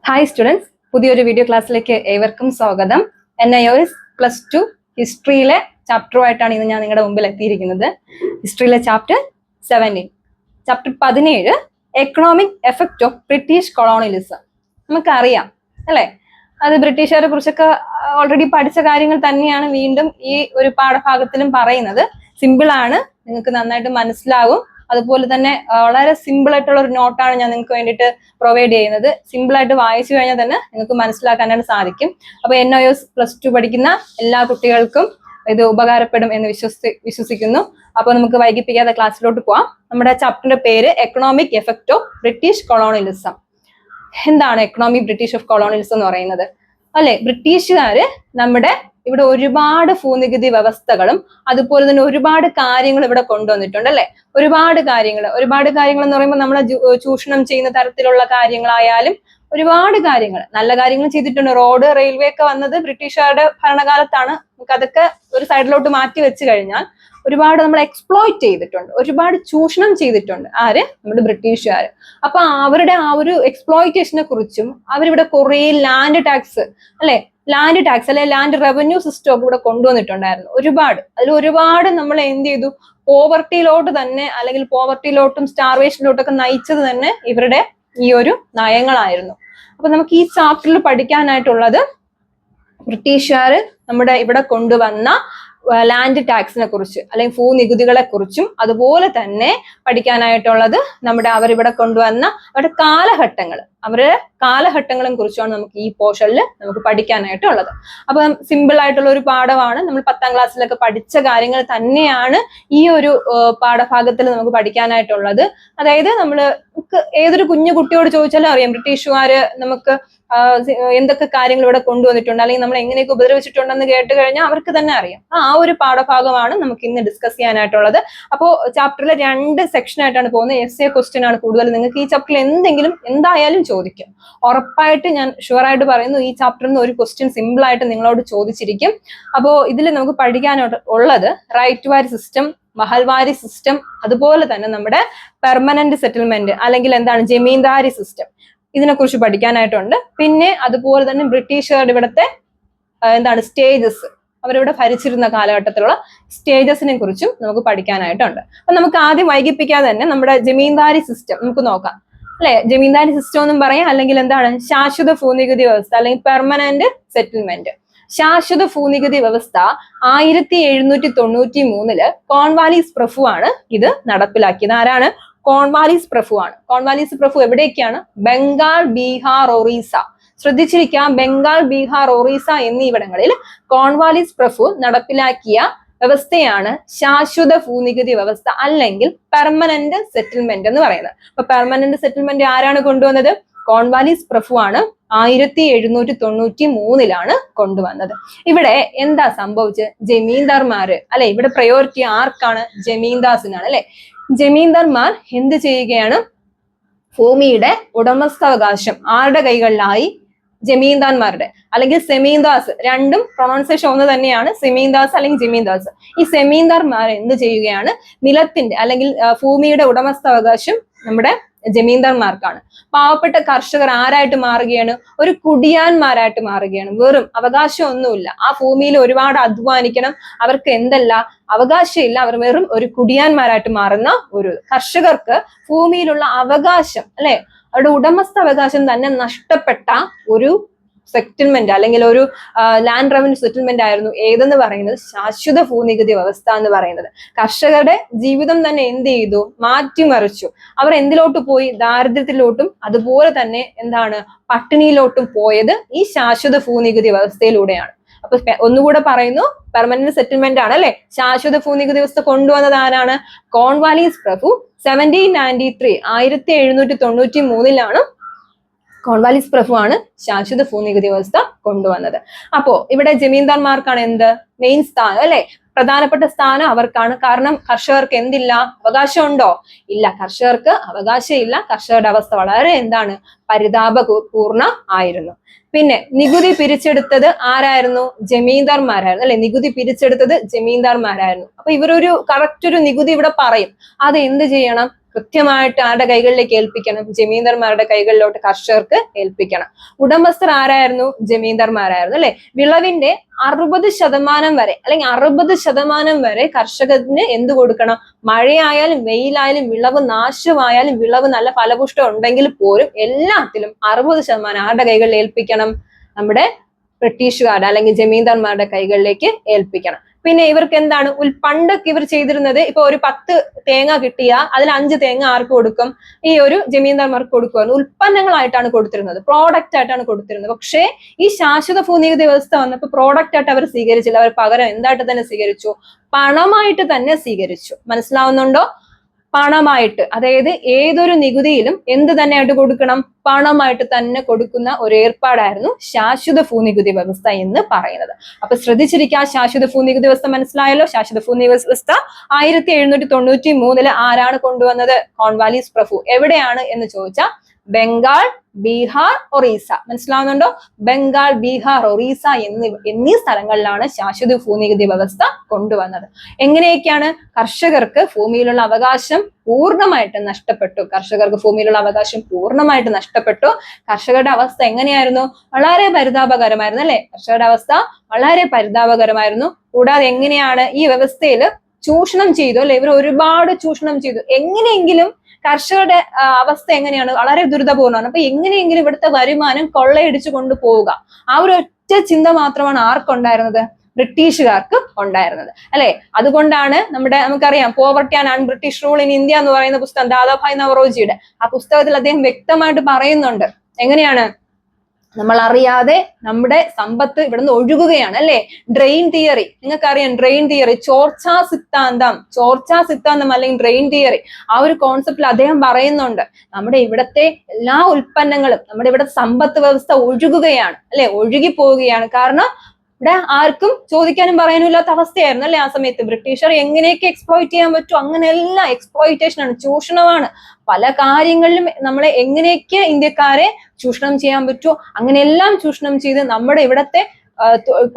Hi students, പുതിയൊരു video ക്ലാസ്സിലേക്ക് ഏവർക്കും സ്വാഗതം. NIOS +2 ഹിസ്റ്ററിയിലെ ചാപ്റ്ററുമായിട്ടാണ് ഇന്ന് ഞാൻ നിങ്ങളുടെ മുമ്പിൽ എത്തിയിരിക്കുന്നത്. ഹിസ്റ്ററിയിലെ chapter 17, chapter 17, economic effect of British colonialism. നമുക്കറിയാം അല്ലെ, അത് ബ്രിട്ടീഷുകാരെ കുറിച്ചൊക്കെ ഓൾറെഡി പഠിച്ച കാര്യങ്ങൾ തന്നെയാണ് വീണ്ടും ഈ ഒരു പാഠഭാഗത്തിലും പറയുന്നത്. സിമ്പിൾ ആണ്, നിങ്ങൾക്ക് നന്നായിട്ട് മനസ്സിലാകും. അതുപോലെ തന്നെ വളരെ സിമ്പിൾ ആയിട്ടുള്ള ഒരു നോട്ടാണ് ഞാൻ നിങ്ങൾക്ക് വേണ്ടിയിട്ട് പ്രൊവൈഡ് ചെയ്യുന്നത്. സിമ്പിൾ ആയിട്ട് വായിച്ചു കഴിഞ്ഞാൽ തന്നെ നിങ്ങൾക്ക് മനസ്സിലാക്കാനായിട്ട് സാധിക്കും. അപ്പൊ NIOS +2 പഠിക്കുന്ന എല്ലാ കുട്ടികൾക്കും ഇത് ഉപകാരപ്പെടും എന്ന് വിശ്വസിക്കുന്നു. അപ്പൊ നമുക്ക് വൈകിപ്പിക്കാതെ ക്ലാസ്സിലോട്ട് പോവാം. നമ്മുടെ ചാപ്റ്ററിന്റെ പേര് economic effect of British colonialism. എന്താണ് എക്കണോമിക് ബ്രിട്ടീഷ് ഓഫ് കൊളോണിയലിസം എന്ന് പറയുന്നത്? അല്ലെ, ബ്രിട്ടീഷുകാര് നമ്മുടെ ഇവിടെ ഒരുപാട് ഭൂനികുതി വ്യവസ്ഥകളും അതുപോലെ തന്നെ ഒരുപാട് കാര്യങ്ങൾ ഇവിടെ കൊണ്ടുവന്നിട്ടുണ്ട് അല്ലെ. ഒരുപാട് കാര്യങ്ങൾ എന്ന് പറയുമ്പോൾ നമ്മളെ ചൂഷണം ചെയ്യുന്ന തരത്തിലുള്ള കാര്യങ്ങളായാലും ഒരുപാട് കാര്യങ്ങൾ, നല്ല കാര്യങ്ങൾ ചെയ്തിട്ടുണ്ട്. റോഡ്, റെയിൽവേ ഒക്കെ വന്നത് ബ്രിട്ടീഷുകാരുടെ ഭരണകാലത്താണ്. നമുക്ക് അതൊക്കെ ഒരു സൈഡിലോട്ട് മാറ്റി വെച്ച് കഴിഞ്ഞാൽ ഒരുപാട് നമ്മൾ എക്സ്പ്ലോയിറ്റ് ചെയ്തിട്ടുണ്ട്, ഒരുപാട് ചൂഷണം ചെയ്തിട്ടുണ്ട്. ആര്? നമ്മുടെ ബ്രിട്ടീഷുകാർ. അപ്പൊ അവരുടെ ആ ഒരു എക്സ്പ്ലോയിറ്റേഷനെ കുറിച്ചും അവരിവിടെ കുറെ ലാൻഡ് ടാക്സ് അല്ലെ, ലാൻഡ് ടാക്സ് അല്ലെ ലാൻഡ് റവന്യൂ സിസ്റ്റം ഒക്കെ ഇവിടെ കൊണ്ടുവന്നിട്ടുണ്ടായിരുന്നു. അതിൽ ഒരുപാട് നമ്മൾ എന്ത് ചെയ്തു, പോവർട്ടിയിലോട്ട് തന്നെ, അല്ലെങ്കിൽ പോവർട്ടിയിലോട്ടും സ്റ്റാർവേഷനിലോട്ടൊക്കെ നയിച്ചത് തന്നെ ഇവരുടെ ഈ ഒരു നയങ്ങളായിരുന്നു. അപ്പൊ നമുക്ക് ഈ ചാപ്റ്ററിൽ പഠിക്കാനായിട്ടുള്ളത് ബ്രിട്ടീഷുകാർ നമ്മുടെ ഇവിടെ കൊണ്ടുവന്ന ലാൻഡ് ടാക്സിനെ കുറിച്ച് അല്ലെങ്കിൽ ഭൂനികുതികളെ കുറിച്ചും അതുപോലെ തന്നെ പഠിക്കാനായിട്ടുള്ളത് നമ്മുടെ അവരിവിടെ കൊണ്ടുവന്ന അവരുടെ കാലഘട്ടങ്ങളും കുറിച്ചാണ് നമുക്ക് ഈ പോർഷനിൽ നമുക്ക് പഠിക്കാനായിട്ടുള്ളത്. അപ്പൊ സിമ്പിൾ ആയിട്ടുള്ള ഒരു പാഠമാണ്. നമ്മൾ 10ാം ക്ലാസ്സിലൊക്കെ പഠിച്ച കാര്യങ്ങൾ തന്നെയാണ് ഈ ഒരു പാഠഭാഗത്തിൽ നമുക്ക് പഠിക്കാനായിട്ടുള്ളത്. അതായത് നമുക്ക് ഏതൊരു കുഞ്ഞു കുട്ടിയോട് ചോദിച്ചാലും അറിയാം ബ്രിട്ടീഷുകാര് നമുക്ക് എന്തൊക്കെ കാര്യങ്ങൾ ഇവിടെ കൊണ്ടുവന്നിട്ടുണ്ട്, അല്ലെങ്കിൽ നമ്മൾ എങ്ങനെയൊക്കെ ഉപദ്രവിച്ചിട്ടുണ്ടെന്ന് കേട്ട് കഴിഞ്ഞാൽ അവർക്ക് തന്നെ അറിയാം. ആ ഒരു പാഠഭാഗമാണ് നമുക്ക് ഇന്ന് ഡിസ്കസ് ചെയ്യാനായിട്ടുള്ളത്. അപ്പോൾ ചാപ്റ്ററിലെ 2 സെക്ഷനായിട്ടാണ് പോകുന്നത്. essay ക്വസ്റ്റ്യൻ ആണ് കൂടുതൽ. നിങ്ങൾക്ക് ഈ ചാപ്റ്ററിൽ എന്തായാലും ചോദിക്കും, ഉറപ്പായിട്ട് ഞാൻ ഷുവറായിട്ട് പറയുന്നു. ഈ ചാപ്റ്ററിൽ നിന്ന് ഒരു ക്വസ്റ്റ്യൻ സിമ്പിൾ ആയിട്ട് നിങ്ങളോട് ചോദിച്ചിരിക്കും. അപ്പോൾ ഇതിൽ നമുക്ക് പഠിക്കാനുള്ളത് റൈറ്റ് വാരി സിസ്റ്റം, മഹൽവാരി സിസ്റ്റം, അതുപോലെ തന്നെ നമ്മുടെ പെർമനന്റ് സെറ്റിൽമെന്റ് അല്ലെങ്കിൽ എന്താണ് ജമീന്ദാരി സിസ്റ്റം, ഇതിനെക്കുറിച്ച് പഠിക്കാനായിട്ടുണ്ട്. പിന്നെ അതുപോലെ തന്നെ ബ്രിട്ടീഷുകാരുടെ ഇവിടുത്തെ എന്താണ് സ്റ്റേജസ്, അവരിവിടെ ഭരിച്ചിരുന്ന കാലഘട്ടത്തിലുള്ള സ്റ്റേജസിനെ കുറിച്ചും നമുക്ക് പഠിക്കാനായിട്ടുണ്ട്. അപ്പൊ നമുക്ക് ആദ്യം വൈകിപ്പിക്കാതെ തന്നെ നമ്മുടെ ജമീന്ദാരി സിസ്റ്റം നമുക്ക് നോക്കാം അല്ലെ. ജമീന്ദാരി സിസ്റ്റം എന്നും പറയാം, അല്ലെങ്കിൽ എന്താണ് ശാശ്വത ഭൂനികുതി വ്യവസ്ഥ അല്ലെങ്കിൽ പെർമനന്റ് സെറ്റിൽമെന്റ്. ശാശ്വത ഭൂനികുതി വ്യവസ്ഥ 1793 കോൺവാലീസ് പ്രഭു ആണ് ഇത് നടപ്പിലാക്കിയത്. ആരാണ്? കോൺവാലീസ് പ്രഭു ആണ്. കോൺവാലീസ് പ്രഭു എവിടേക്കാണ്? ബംഗാൾ, ബീഹാർ, ഒറീസ. ശ്രദ്ധിച്ചിരിക്കാം, ബംഗാൾ, ബീഹാർ, ഒറീസ എന്നീവിടങ്ങളിൽ കോൺവാലീസ് പ്രഭു നടപ്പിലാക്കിയ വ്യവസ്ഥയാണ് ശാശ്വത ഭൂനികുതി വ്യവസ്ഥ അല്ലെങ്കിൽ പെർമനന്റ് സെറ്റിൽമെന്റ് എന്ന് പറയുന്നത്. അപ്പൊ പെർമനന്റ് സെറ്റിൽമെന്റ് ആരാണ് കൊണ്ടുവന്നത്? കോൺവാലീസ് പ്രഭു ആണ്. 1793 കൊണ്ടുവന്നത്. ഇവിടെ എന്താ സംഭവിച്ചത്? ജമീന്ദാർമാര് അല്ലെ, ഇവിടെ പ്രയോറിറ്റി ആർക്കാണ്? ജമീന്ദാസിനാണ് അല്ലെ. ജമീന്ദാർമാർ എന്ത് ചെയ്യുകയാണ്? ഭൂമിയുടെ ഉടമസ്ഥാവകാശം ആരുടെ കൈകളിലായി? ജമീന്ദാർമാരുടെ, അല്ലെങ്കിൽ സെമീന്ദാസ്, രണ്ടും പ്രൊണൗൺസിയേഷൻ ഒന്ന് തന്നെയാണ്, സെമീന്ദാസ് അല്ലെങ്കിൽ ജമീന്ദാസ്. ഈ സെമീന്ദാർമാർ എന്ത് ചെയ്യുകയാണ്? നിലത്തിന്റെ അല്ലെങ്കിൽ ഭൂമിയുടെ ഉടമസ്ഥാവകാശം നമ്മുടെ ജമീന്ദാർമാർക്കാണ്. പാവപ്പെട്ട കർഷകർ ആരായിട്ട് മാറുകയാണ്? ഒരു കുടിയാന്മാരായിട്ട് മാറുകയാണ്. വെറും അവകാശം ഒന്നുമില്ല, ആ ഭൂമിയിൽ ഒരുപാട് അധ്വാനിക്കണം, അവർക്ക് എന്തല്ല അവകാശമില്ല, അവർ വെറും ഒരു കുടിയാന്മാരായിട്ട് മാറുന്ന ഒരു കർഷകർക്ക് ഭൂമിയിലുള്ള അവകാശം അല്ലെ, അവരുടെ ഉടമസ്ഥ അവകാശം തന്നെ നഷ്ടപ്പെട്ട ഒരു സെറ്റിൽമെന്റ് അല്ലെങ്കിൽ ഒരു ലാൻഡ് റവന്യൂ സെറ്റിൽമെന്റ് ആയിരുന്നു ഏതെന്ന് പറയുന്നത് ശാശ്വത ഭൂനികുതി വ്യവസ്ഥ എന്ന് പറയുന്നത്. കർഷകരുടെ ജീവിതം തന്നെ എന്ത് ചെയ്തു? മാറ്റിമറിച്ചു. അവർ എന്തിലോട്ട് പോയി? ദാരിദ്ര്യത്തിലോട്ടും അതുപോലെ തന്നെ എന്താണ് പട്ടിണിയിലോട്ടും പോയത് ഈ ശാശ്വത ഭൂനികുതി വ്യവസ്ഥയിലൂടെയാണ്. അപ്പൊ ഒന്നുകൂടെ പറയുന്നു, പെർമനന്റ് സെറ്റിൽമെന്റ് ആണ് അല്ലെ. ശാശ്വത ഭൂനികുതി വ്യവസ്ഥ കൊണ്ടുവന്നത് ആരാണ്? കോൺവാലീസ് പ്രഭു 1793 കോൺവാലീസ് പ്രഭു ആണ് ശാശ്വത ഭൂനികുതി വ്യവസ്ഥ കൊണ്ടുവന്നത്. അപ്പോ ഇവിടെ ജമീന്ദാർമാർക്കാണ് എന്ത് മെയിൻ സ്ഥാനം അല്ലെ, പ്രധാനപ്പെട്ട സ്ഥാനം അവർക്കാണ്. കാരണം കർഷകർക്ക് എന്തില്ല? അവകാശം ഉണ്ടോ? ഇല്ല, കർഷകർക്ക് അവകാശം ഇല്ല. കർഷകരുടെ അവസ്ഥ വളരെ എന്താണ് പരിതാപപൂർണ ആയിരുന്നു. പിന്നെ നികുതി പിരിച്ചെടുത്തത് ആരായിരുന്നു? ജമീന്ദാർമാരായിരുന്നു അല്ലെ. നികുതി പിരിച്ചെടുത്തത് ജമീന്ദാർമാരായിരുന്നു. അപ്പൊ ഇവരൊരു കറക്റ്റ് ഒരു നികുതി ഇവിടെ പറയും, അത് എന്ത് ചെയ്യണം? കൃത്യമായിട്ട് ആരുടെ കൈകളിലേക്ക് ഏൽപ്പിക്കണം? ജമീന്ദാർമാരുടെ കൈകളിലോട്ട് കർഷകർക്ക് ഏൽപ്പിക്കണം. ഉടമസ്ഥർ ആരായിരുന്നു? ജമീന്ദാർമാരായിരുന്നു അല്ലെ. വിളവിന്റെ 60% വരെ അല്ലെങ്കിൽ 60% വരെ കർഷകന് എന്ത് കൊടുക്കണം? മഴയായാലും വെയിലായാലും വിളവ് നാശമായാലും വിളവ് നല്ല ഫലപുഷ്ടം ഉണ്ടെങ്കിൽ പോലും എല്ലാത്തിലും 60% ആരുടെ കൈകളിൽ ഏൽപ്പിക്കണം? നമ്മുടെ ബ്രിട്ടീഷുകാരുടെ അല്ലെങ്കിൽ ജമീന്ദാർമാരുടെ കൈകളിലേക്ക് ഏൽപ്പിക്കണം. പിന്നെ ഇവർക്ക് എന്താണ് പണ്ടൊക്കെ ഇവർ ചെയ്തിരുന്നത്, ഇപ്പൊ ഒരു 10 തേങ്ങ കിട്ടിയാൽ അതിൽ 5 തേങ്ങ ആർക്ക് കൊടുക്കും? ഈ ഒരു ജമീന്ദാർമാർക്ക് കൊടുക്കുമായിരുന്നു. ഉൽപ്പന്നങ്ങളായിട്ടാണ് കൊടുത്തിരുന്നത്, പ്രോഡക്റ്റ് ആയിട്ടാണ് കൊടുത്തിരുന്നത്. പക്ഷേ ഈ ശാശ്വത ഭൂനികുതി വ്യവസ്ഥ വന്നപ്പോൾ പ്രോഡക്റ്റ് ആയിട്ട് അവർ സ്വീകരിച്ചില്ല. അവർ പകരം എന്തായിട്ട് തന്നെ സ്വീകരിച്ചു? പണമായിട്ട് തന്നെ സ്വീകരിച്ചു. മനസ്സിലാവുന്നുണ്ടോ? പണമായിട്ട്, അതായത് ഏതൊരു നികുതിയിലും എന്ത് തന്നെയായിട്ട് കൊടുക്കണം? പണമായിട്ട് തന്നെ കൊടുക്കുന്ന ഒരു ഏർപ്പാടായിരുന്നു ശാശ്വത ഭൂനികുതി വ്യവസ്ഥ എന്ന് പറയുന്നത്. അപ്പൊ ശ്രദ്ധിച്ചിരിക്കുക, ശാശ്വത ഭൂനികുതി വ്യവസ്ഥ മനസ്സിലായല്ലോ. ശാശ്വത ഭൂനികുതി വ്യവസ്ഥ 1793 ആരാണ് കൊണ്ടുവന്നത്? കോൺവാലിസ് പ്രഭു. എവിടെയാണ് എന്ന് ചോദിച്ചാൽ ബംഗാൾ, ബീഹാർ, ഒറീസ. മനസ്സിലാവുന്നുണ്ടോ? ബംഗാൾ, ബീഹാർ, ഒറീസ എന്നീ സ്ഥലങ്ങളിലാണ് ശാശ്വത ഭൂനികുതി വ്യവസ്ഥ കൊണ്ടുവന്നത്. എങ്ങനെയൊക്കെയാണ്? കർഷകർക്ക് ഭൂമിയിലുള്ള അവകാശം പൂർണ്ണമായിട്ട് നഷ്ടപ്പെട്ടു. കർഷകർക്ക് ഭൂമിയിലുള്ള അവകാശം പൂർണ്ണമായിട്ട് നഷ്ടപ്പെട്ടു. കർഷകരുടെ അവസ്ഥ എങ്ങനെയായിരുന്നു? വളരെ പരിതാപകരമായിരുന്നു അല്ലെ. കർഷകരുടെ അവസ്ഥ വളരെ പരിതാപകരമായിരുന്നു. കൂടാതെ എങ്ങനെയാണ് ഈ വ്യവസ്ഥയിൽ ചൂഷണം ചെയ്തു അല്ലെ. ഇവർ ഒരുപാട് ചൂഷണം ചെയ്തു. എങ്ങനെയെങ്കിലും കർഷകരുടെ അവസ്ഥ എങ്ങനെയാണ്? വളരെ ദുരിതപൂർണ്ണമാണ്. അപ്പൊ എങ്ങനെയെങ്കിലും ഇവിടുത്തെ വരുമാനം കൊള്ളയടിച്ചു കൊണ്ടുപോവുക, ആ ഒരു ഒറ്റ ചിന്ത മാത്രമാണ് ആർക്കുണ്ടായിരുന്നത്? ബ്രിട്ടീഷുകാർക്ക് ഉണ്ടായിരുന്നത് അല്ലെ. അതുകൊണ്ടാണ് നമുക്കറിയാം poverty and un British rule in India എന്ന് പറയുന്ന പുസ്തകം ദാദാഭായ് നവറോജിയുടെ, ആ പുസ്തകത്തിൽ അദ്ദേഹം വ്യക്തമായിട്ട് പറയുന്നുണ്ട് എങ്ങനെയാണ് നമ്മൾ അറിയാതെ നമ്മുടെ സമ്പത്ത് ഇവിടുന്ന് ഒഴുകുകയാണ് അല്ലെ. ഡ്രെയിൻ തിയറി നിങ്ങൾക്കറിയാം. ഡ്രെയിൻ തിയറി, ചോർച്ചാ സിദ്ധാന്തം അല്ലെങ്കിൽ ഡ്രെയിൻ തിയറി, ആ ഒരു കോൺസെപ്റ്റിൽ അദ്ദേഹം പറയുന്നുണ്ട് നമ്മുടെ ഇവിടത്തെ എല്ലാ ഉൽപ്പന്നങ്ങളും, നമ്മുടെ ഇവിടെ സമ്പത്ത് വ്യവസ്ഥ ഒഴുകുകയാണ് അല്ലെ, ഒഴുകി പോവുകയാണ്. കാരണം ഇവിടെ ആർക്കും ചോദിക്കാനും പറയാനും ഇല്ലാത്ത അവസ്ഥയായിരുന്നു അല്ലെ ആ സമയത്ത്. ബ്രിട്ടീഷർ എങ്ങനെയൊക്കെ എക്സ്പ്ലോയിറ്റ് ചെയ്യാൻ പറ്റും അങ്ങനെയെല്ലാം എക്സ്പ്ലോയിറ്റേഷൻ ആണ്, ചൂഷണമാണ്. പല കാര്യങ്ങളിലും നമ്മളെ എങ്ങനെയൊക്കെ ഇന്ത്യക്കാരെ ചൂഷണം ചെയ്യാൻ പറ്റുമോ അങ്ങനെയെല്ലാം ചൂഷണം ചെയ്ത് നമ്മുടെ ഇവിടത്തെ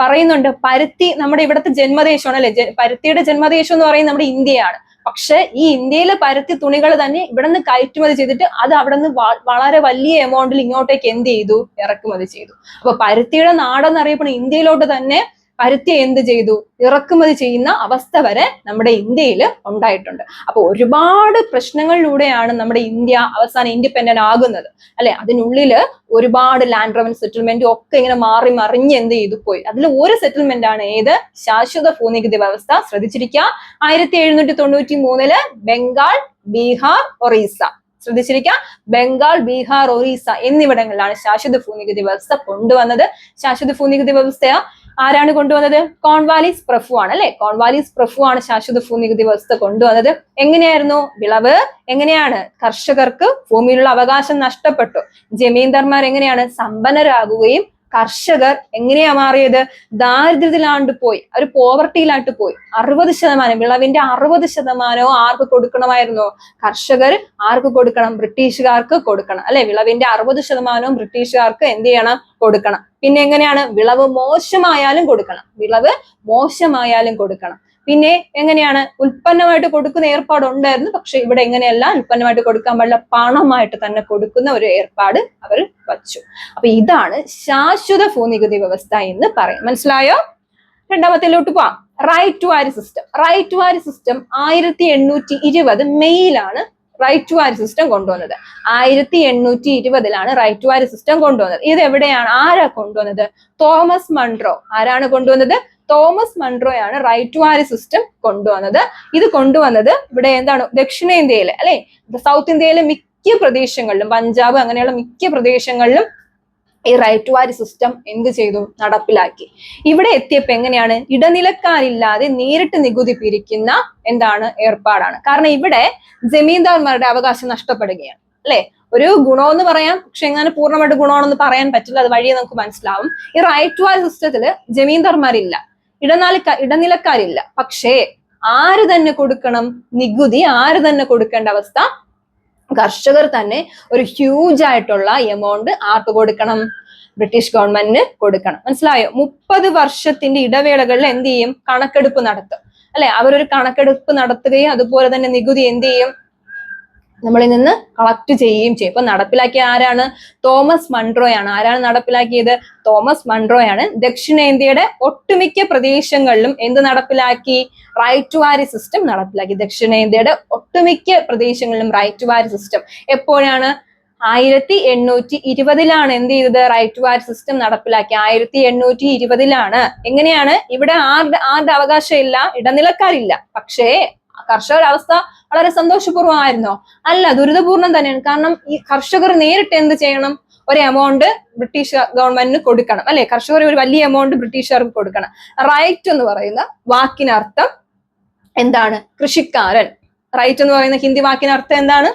പറയുന്നുണ്ട് പരുത്തി നമ്മുടെ ഇവിടുത്തെ ജന്മദേശമാണ് അല്ലെ. പരുത്തിയുടെ ജന്മദേശം എന്ന് പറയുന്നത് നമ്മുടെ ഇന്ത്യയാണ്. പക്ഷെ ഈ ഇന്ത്യയിലെ പരുത്തി തുണികൾ തന്നെ ഇവിടെ നിന്ന് കയറ്റുമതി ചെയ്തിട്ട് അത് അവിടെ നിന്ന് വളരെ വലിയ എമൗണ്ടിൽ ഇങ്ങോട്ടേക്ക് എന്ത് ചെയ്തു? ഇറക്കുമതി ചെയ്തു. അപ്പൊ പരുത്തിയുടെ നാടെന്നറിയപ്പെടുന്ന ഇന്ത്യയിലോട്ട് തന്നെ പരുത്തി എന്ത് ചെയ്തു? ഇറക്കുമതി ചെയ്യുന്ന അവസ്ഥ വരെ നമ്മുടെ ഇന്ത്യയിൽ ഉണ്ടായിട്ടുണ്ട്. അപ്പൊ ഒരുപാട് പ്രശ്നങ്ങളിലൂടെയാണ് നമ്മുടെ ഇന്ത്യ അവസാനം ഇൻഡിപെൻഡന്റ് ആകുന്നത് അല്ലെ. അതിനുള്ളില് ഒരുപാട് ലാൻഡ് റവൻ സെറ്റിൽമെന്റും ഒക്കെ ഇങ്ങനെ മാറി മറിഞ്ഞ് എന്ത് ചെയ്തു പോയി. അതിൽ ഒരു സെറ്റിൽമെന്റ് ആണ് ഏത്? ശാശ്വത ഭൂനികുതി വ്യവസ്ഥ. ശ്രദ്ധിച്ചിരിക്കുക, 1793 ബംഗാൾ, ബീഹാർ, ഒറീസ. ശ്രദ്ധിച്ചിരിക്കുക, ബംഗാൾ, ബീഹാർ, ഒറീസ എന്നിവിടങ്ങളിലാണ് ശാശ്വത ഭൂനികുതി വ്യവസ്ഥ കൊണ്ടുവന്നത്. ശാശ്വത ഭൂനികുതി വ്യവസ്ഥ ആരാണ് കൊണ്ടുവന്നത്? കോൺവാലിസ് പ്രഭു ആണ് അല്ലെ. കോൺവാലിസ് പ്രഭു ആണ് ശാശ്വത ഭൂനികുതി വ്യവസ്ഥ കൊണ്ടുവന്നത്. എങ്ങനെയായിരുന്നു? വിളവ് എങ്ങനെയാണ്? കർഷകർക്ക് ഭൂമിയിലുള്ള അവകാശം നഷ്ടപ്പെട്ടു. ജമീന്ദാർമാർ എങ്ങനെയാണ്? സമ്പന്നരാകുകയും കർഷകർ എങ്ങനെയാ മാറിയത്? ദാരിദ്ര്യത്തിലാണ്ട് പോയി, ഒരു പോവർട്ടിയിലായിട്ട് പോയി. 60% വിളവിന്റെ 60% ആർക്ക് കൊടുക്കണമായിരുന്നു? കർഷകർ ആർക്ക് കൊടുക്കണം? ബ്രിട്ടീഷുകാർക്ക് കൊടുക്കണം അല്ലെ. വിളവിന്റെ 60% ബ്രിട്ടീഷുകാർക്ക് എന്ത് ചെയ്യണം? കൊടുക്കണം. പിന്നെ എങ്ങനെയാണ്? വിളവ് മോശമായാലും കൊടുക്കണം. പിന്നെ എങ്ങനെയാണ്? ഉൽപ്പന്നമായിട്ട് കൊടുക്കുന്ന ഏർപ്പാട് ഉണ്ടായിരുന്നു. പക്ഷെ ഇവിടെ എങ്ങനെയല്ല, ഉൽപ്പന്നമായിട്ട് കൊടുക്കാൻ പാടില്ല, പണമായിട്ട് തന്നെ കൊടുക്കുന്ന ഒരു ഏർപ്പാട് അവർ വച്ചു. അപ്പൊ ഇതാണ് ശാശ്വത ഭൂനികുതി വ്യവസ്ഥ എന്ന് പറയും. മനസ്സിലായോ? രണ്ടാമത്തേലോട്ട് പോവാം. റൈറ്റ് ടു വാരി സിസ്റ്റം. 1820 മെയ്യിലാണ് റൈറ്റ് ടു വാരി സിസ്റ്റം കൊണ്ടുവന്നത്. 1820 റൈറ്റ് ടു വാരി സിസ്റ്റം കൊണ്ടുവന്നത്. ഇത് എവിടെയാണ്? ആരാ കൊണ്ടുവന്നത്? Thomas Munro. ആരാണ് കൊണ്ടുവന്നത്? തോമസ് മൺട്രോയാണ് റൈറ്റ് ടു വാരി സിസ്റ്റം കൊണ്ടുവന്നത്. ഇത് കൊണ്ടുവന്നത് ഇവിടെ എന്താണ്? ദക്ഷിണേന്ത്യയിലെ അല്ലെ, സൗത്ത് ഇന്ത്യയിലെ മിക്ക പ്രദേശങ്ങളിലും, പഞ്ചാബ് അങ്ങനെയുള്ള മിക്ക പ്രദേശങ്ങളിലും ഈ റൈറ്റ് ടു വാരി സിസ്റ്റം എന്ത് ചെയ്തു? നടപ്പിലാക്കി. ഇവിടെ എത്തിയപ്പോ എങ്ങനെയാണ്? ഇടനിലക്കാരില്ലാതെ നേരിട്ട് നികുതി പിരിക്കുന്ന എന്താണ്? ഏർപ്പാടാണ്. കാരണം ഇവിടെ ജമീന്ദാർമാരുടെ അവകാശം നഷ്ടപ്പെടുകയാണ് അല്ലെ. ഒരു ഗുണമെന്ന് പറയാം, പക്ഷെ എങ്ങനെ പൂർണ്ണമായിട്ട് ഗുണമാണെന്ന് പറയാൻ പറ്റില്ല, അത് വഴിയെ നമുക്ക് മനസ്സിലാവും. ഈ റൈറ്റ് ടു വാരി സിസ്റ്റത്തില് ജമീന്ദാർമാരില്ല, ഇടനിലക്കാരില്ല. പക്ഷേ ആര് തന്നെ കൊടുക്കണം? നികുതി ആര് തന്നെ കൊടുക്കേണ്ട അവസ്ഥ? കർഷകർ തന്നെ ഒരു ഹ്യൂജ് ആയിട്ടുള്ള എമൗണ്ട് ആർക്ക് കൊടുക്കണം? ബ്രിട്ടീഷ് ഗവൺമെന്റിന് കൊടുക്കണം. മനസ്സിലായോ? 30 വർഷത്തിന്റെ ഇടവേളകളിൽ എന്ത് ചെയ്യും? കണക്കെടുപ്പ് നടത്തും അല്ലെ. അവരൊരു കണക്കെടുപ്പ് നടത്തുകയും അതുപോലെ തന്നെ നികുതി എന്ത് ചെയ്യും? നമ്മളിൽ നിന്ന് കളക്ട് ചെയ്യുകയും ചെയ്യും. അപ്പൊ നടപ്പിലാക്കിയ ആരാണ്? തോമസ് മൺട്രോയാണ്. ആരാണ് നടപ്പിലാക്കിയത്? തോമസ് മൺട്രോയാണ്. ദക്ഷിണേന്ത്യയുടെ ഒട്ടുമിക്ക പ്രദേശങ്ങളിലും എന്ത് നടപ്പിലാക്കി? റൈറ്റ് ടു വാരി സിസ്റ്റം നടപ്പിലാക്കി. ദക്ഷിണേന്ത്യയുടെ ഒട്ടുമിക്ക പ്രദേശങ്ങളിലും റൈറ്റ് ടു വാരി സിസ്റ്റം എപ്പോഴാണ്? 1820 എന്ത് ചെയ്തത്? റൈറ്റ് ടു വാരി സിസ്റ്റം നടപ്പിലാക്കി. 1820 എങ്ങനെയാണ്? ഇവിടെ ആരുടെ അവകാശം ഇല്ല, ഇടനിലക്കാരില്ല. പക്ഷേ കർഷകരുടെ അവസ്ഥ വളരെ സന്തോഷപൂർവ്വമായിരുന്നോ? അല്ല, ദുരിതപൂർണം തന്നെയാണ്. കാരണം ഈ കർഷകർ നേരിട്ട് എന്ത് ചെയ്യണം? ഒരു എമൗണ്ട് ബ്രിട്ടീഷ് ഗവൺമെന്റിന് കൊടുക്കണം, അല്ലെ? കർഷകർ ഒരു വലിയ എമൗണ്ട് ബ്രിട്ടീഷുകാർക്ക് കൊടുക്കണം. റൈറ്റ് എന്ന് പറയുന്ന വാക്കിനർത്ഥം എന്താണ്? കൃഷിക്കാരൻ. റൈറ്റ് എന്ന് പറയുന്ന ഹിന്ദി വാക്കിനർത്ഥം എന്താണ്?